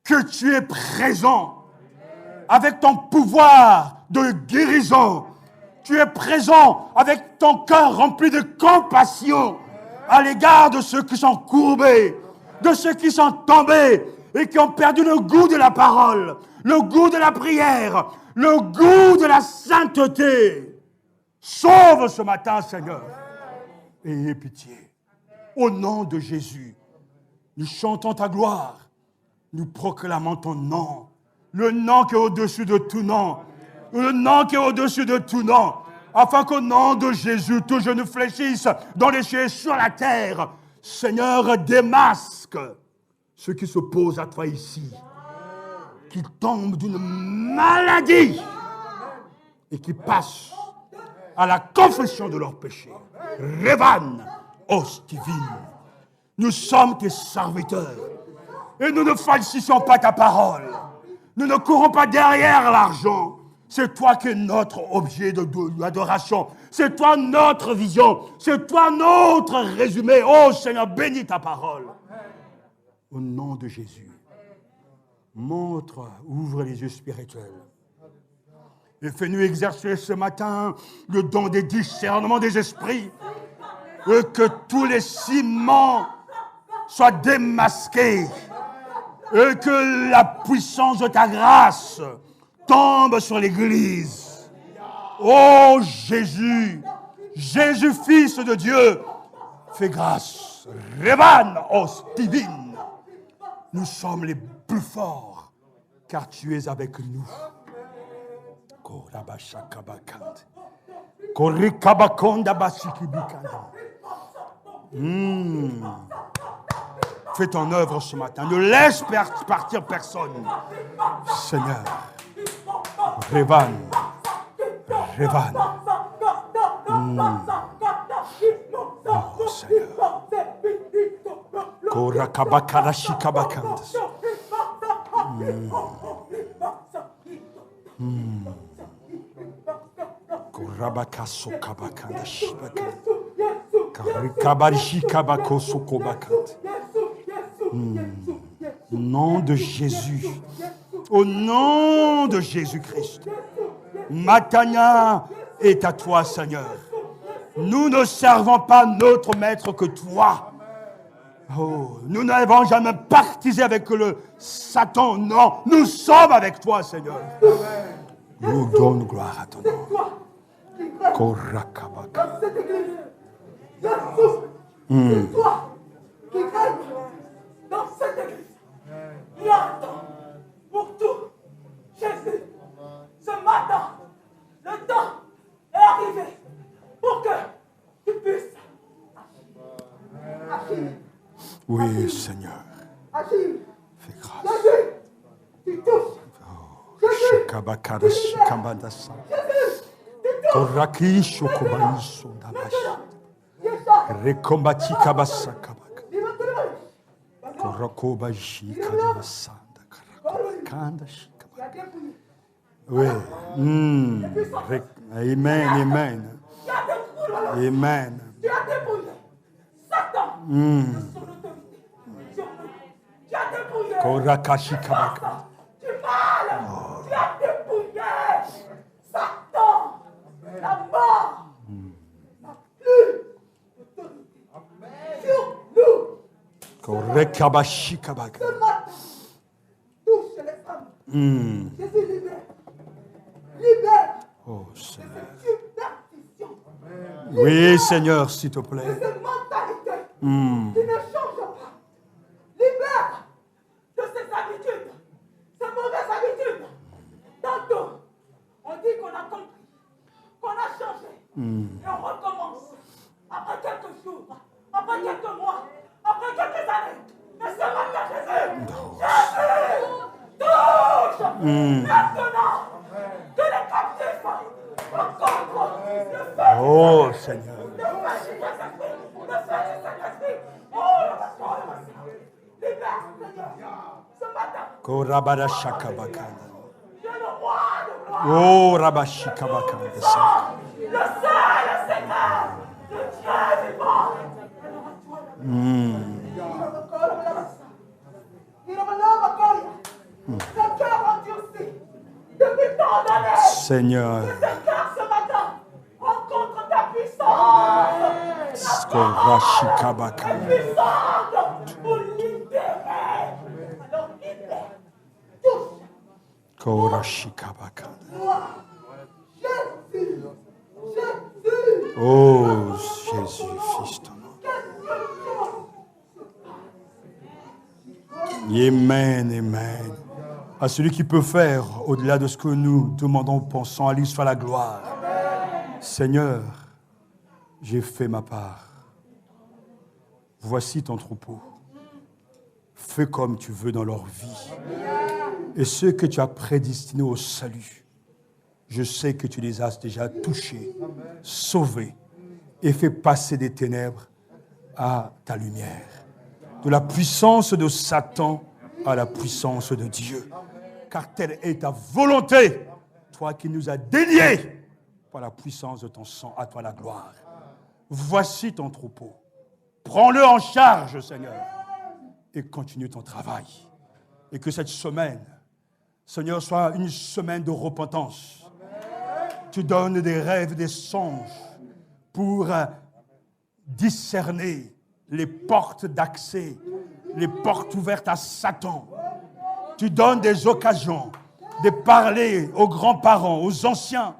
que tu es présent avec ton pouvoir de guérison. Tu es présent avec ton cœur rempli de compassion à l'égard de ceux qui sont courbés, de ceux qui sont tombés et qui ont perdu le goût de la parole, le goût de la prière, le goût de la sainteté. Sauve ce matin, Seigneur. Et aie pitié. Au nom de Jésus, nous chantons ta gloire. Nous proclamons ton nom. Le nom qui est au-dessus de tout nom. Le nom qui est au-dessus de tout nom. Afin qu'au nom de Jésus, tout genou fléchisse dans les cieux et sur la terre. Seigneur, démasque ceux qui s'opposent à toi ici. Qu'ils tombent d'une maladie et qui passent à la confession de leurs péchés. Revan, os divine. Nous sommes tes serviteurs et nous ne falsifions pas ta parole. Nous ne courons pas derrière l'argent. C'est toi qui es notre objet d'adoration. C'est toi notre vision. C'est toi notre résumé. Oh Seigneur, bénis ta parole. Au nom de Jésus, ouvre les yeux spirituels. Et fais-nous exercer ce matin le don des discernements des esprits. Et que tous les ciments soient démasqués. Et que la puissance de ta grâce tombe sur l'Église. Oh Jésus, Jésus, Fils de Dieu, fais grâce. Revan, os divine. Nous sommes les plus forts, car tu es avec nous. Fais ton œuvre ce matin. Ne laisse partir personne. Seigneur. Revan. Oh Seigneur. Korakabakarashi-kabakandas. Korabakaso-kabakandas-shibakand. Karikabarishi-kabakoso-kobakand. Au nom de Jésus. Au nom de Jésus-Christ. Matania est à toi, Seigneur. Nous ne servons pas notre maître que toi. Oh, nous n'avons jamais pactisé avec le Satan. Non, nous sommes avec toi, Seigneur. Nous donnons gloire à ton nom. Korakabaka. C'est toi qui règne dans cette église. Il attend pour tout. Jésus, ce matin, le temps est arrivé pour que tu puisses agir. Oui, Seigneur. Agir. Fais grâce. Jésus, tu touches. Jésus, Shakabakarashi kambandasa. Jésus, tu touches. Koraki shokobaisho dabashi. Rekombati kabasa kabaka. Korokobashi kadabasanda karakobakanda shikabaka. Oui. Amen, amen. Amen. Tu as dépouillé Satan de son autorité sur nous. Tu as dépouillé Korakashi kabaka. du mal. Tu as dépouillé Satan. La mort n'a plus d'autorité sur nous. Korekabashi kabaka. Ce matin, touche les femmes. Jésus libère. Libère. Oh Seigneur. Superstition. Oui, Seigneur, s'il te plaît. De cette mentalité qui ne change pas. Libère de qu'on a compris, qu'on a changé. Et on recommence. Après quelques jours, après quelques mois, après quelques années. Mais ce matin, Jésus, touche maintenant que les captifs rencontrent le feu. Oh Seigneur. Le feu du Saint-Esprit. Le feu du Saint-Esprit. Oh, libère, Seigneur. Ce matin, Korabara shakabakanda. tu es le roi de roi. Oh rabashikabakanda. Le seul Seigneur, le Dieu vivant. Ce cœur endurci depuis tant d'années. Seigneur. Ce cœur ce matin rencontre ta puissance. Korashikabakanda. Puissance pour libérer. Alors libère. Touche. Korashikabakanda. Jésus. Jésus. Oh Jésus, Fils de Dieu. Amen, amen. À celui qui peut faire au-delà de ce que nous demandons ou pensons, à lui soit la gloire. Seigneur, j'ai fait ma part. Voici ton troupeau. Fais comme tu veux dans leur vie. Et ceux que tu as prédestinés au salut, je sais que tu les as déjà touchés, sauvés et fait passer des ténèbres à ta lumière. De la puissance de Satan à la puissance de Dieu. Car telle est ta volonté, toi qui nous as déliés par la puissance de ton sang, à toi la gloire. Voici ton troupeau. Prends-le en charge, Seigneur, et continue ton travail. Et que cette semaine, Seigneur, soit une semaine de repentance. Tu donnes des rêves, des songes pour discerner les portes d'accès, les portes ouvertes à Satan. Tu donnes des occasions de parler aux grands-parents, aux anciens,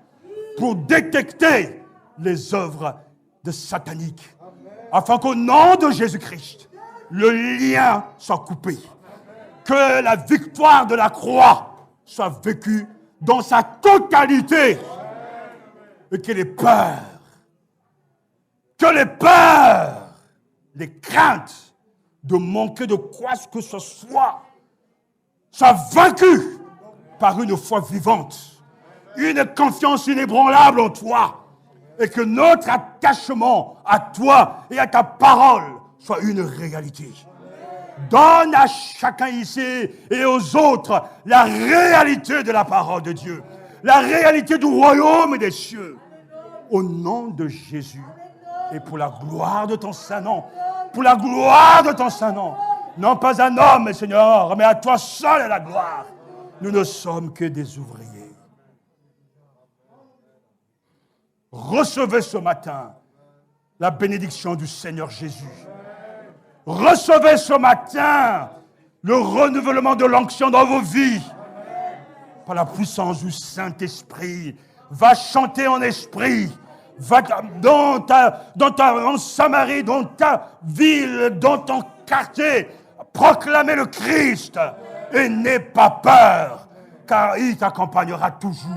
pour détecter les œuvres de sataniques, afin qu'au nom de Jésus-Christ, le lien soit coupé, que la victoire de la croix soit vécue dans sa totalité, et que les peurs, les craintes de manquer de quoi que ce soit, soient vaincues par une foi vivante, une confiance inébranlable en toi, et que notre attachement à toi et à ta parole soit une réalité. Donne à chacun ici et aux autres la réalité de la parole de Dieu, la réalité du royaume des cieux. Au nom de Jésus et pour la gloire de ton Saint-Nom, pour la gloire de ton Saint-Nom, non pas un homme, Seigneur, mais à toi seul est la gloire. Nous ne sommes que des ouvriers. Recevez ce matin la bénédiction du Seigneur Jésus. Recevez ce matin le renouvellement de l'onction dans vos vies. Par la puissance du Saint-Esprit, va chanter en esprit. Va en Samarie, dans ta ville, dans ton quartier, proclamer le Christ. Et n'aie pas peur, car il t'accompagnera toujours.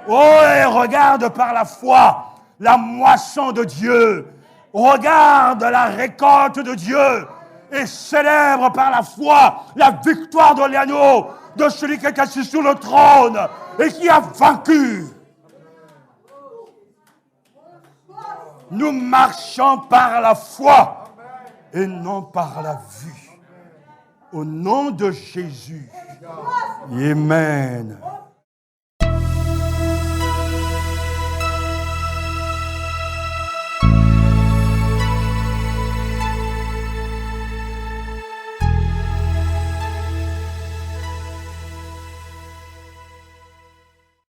Oh, et regarde par la foi la moisson de Dieu. Regarde la récolte de Dieu. Et célèbre par la foi la victoire de l'agneau, de celui qui est assis sur le trône et qui a vaincu. Nous marchons par la foi et non par la vue. Au nom de Jésus. Amen.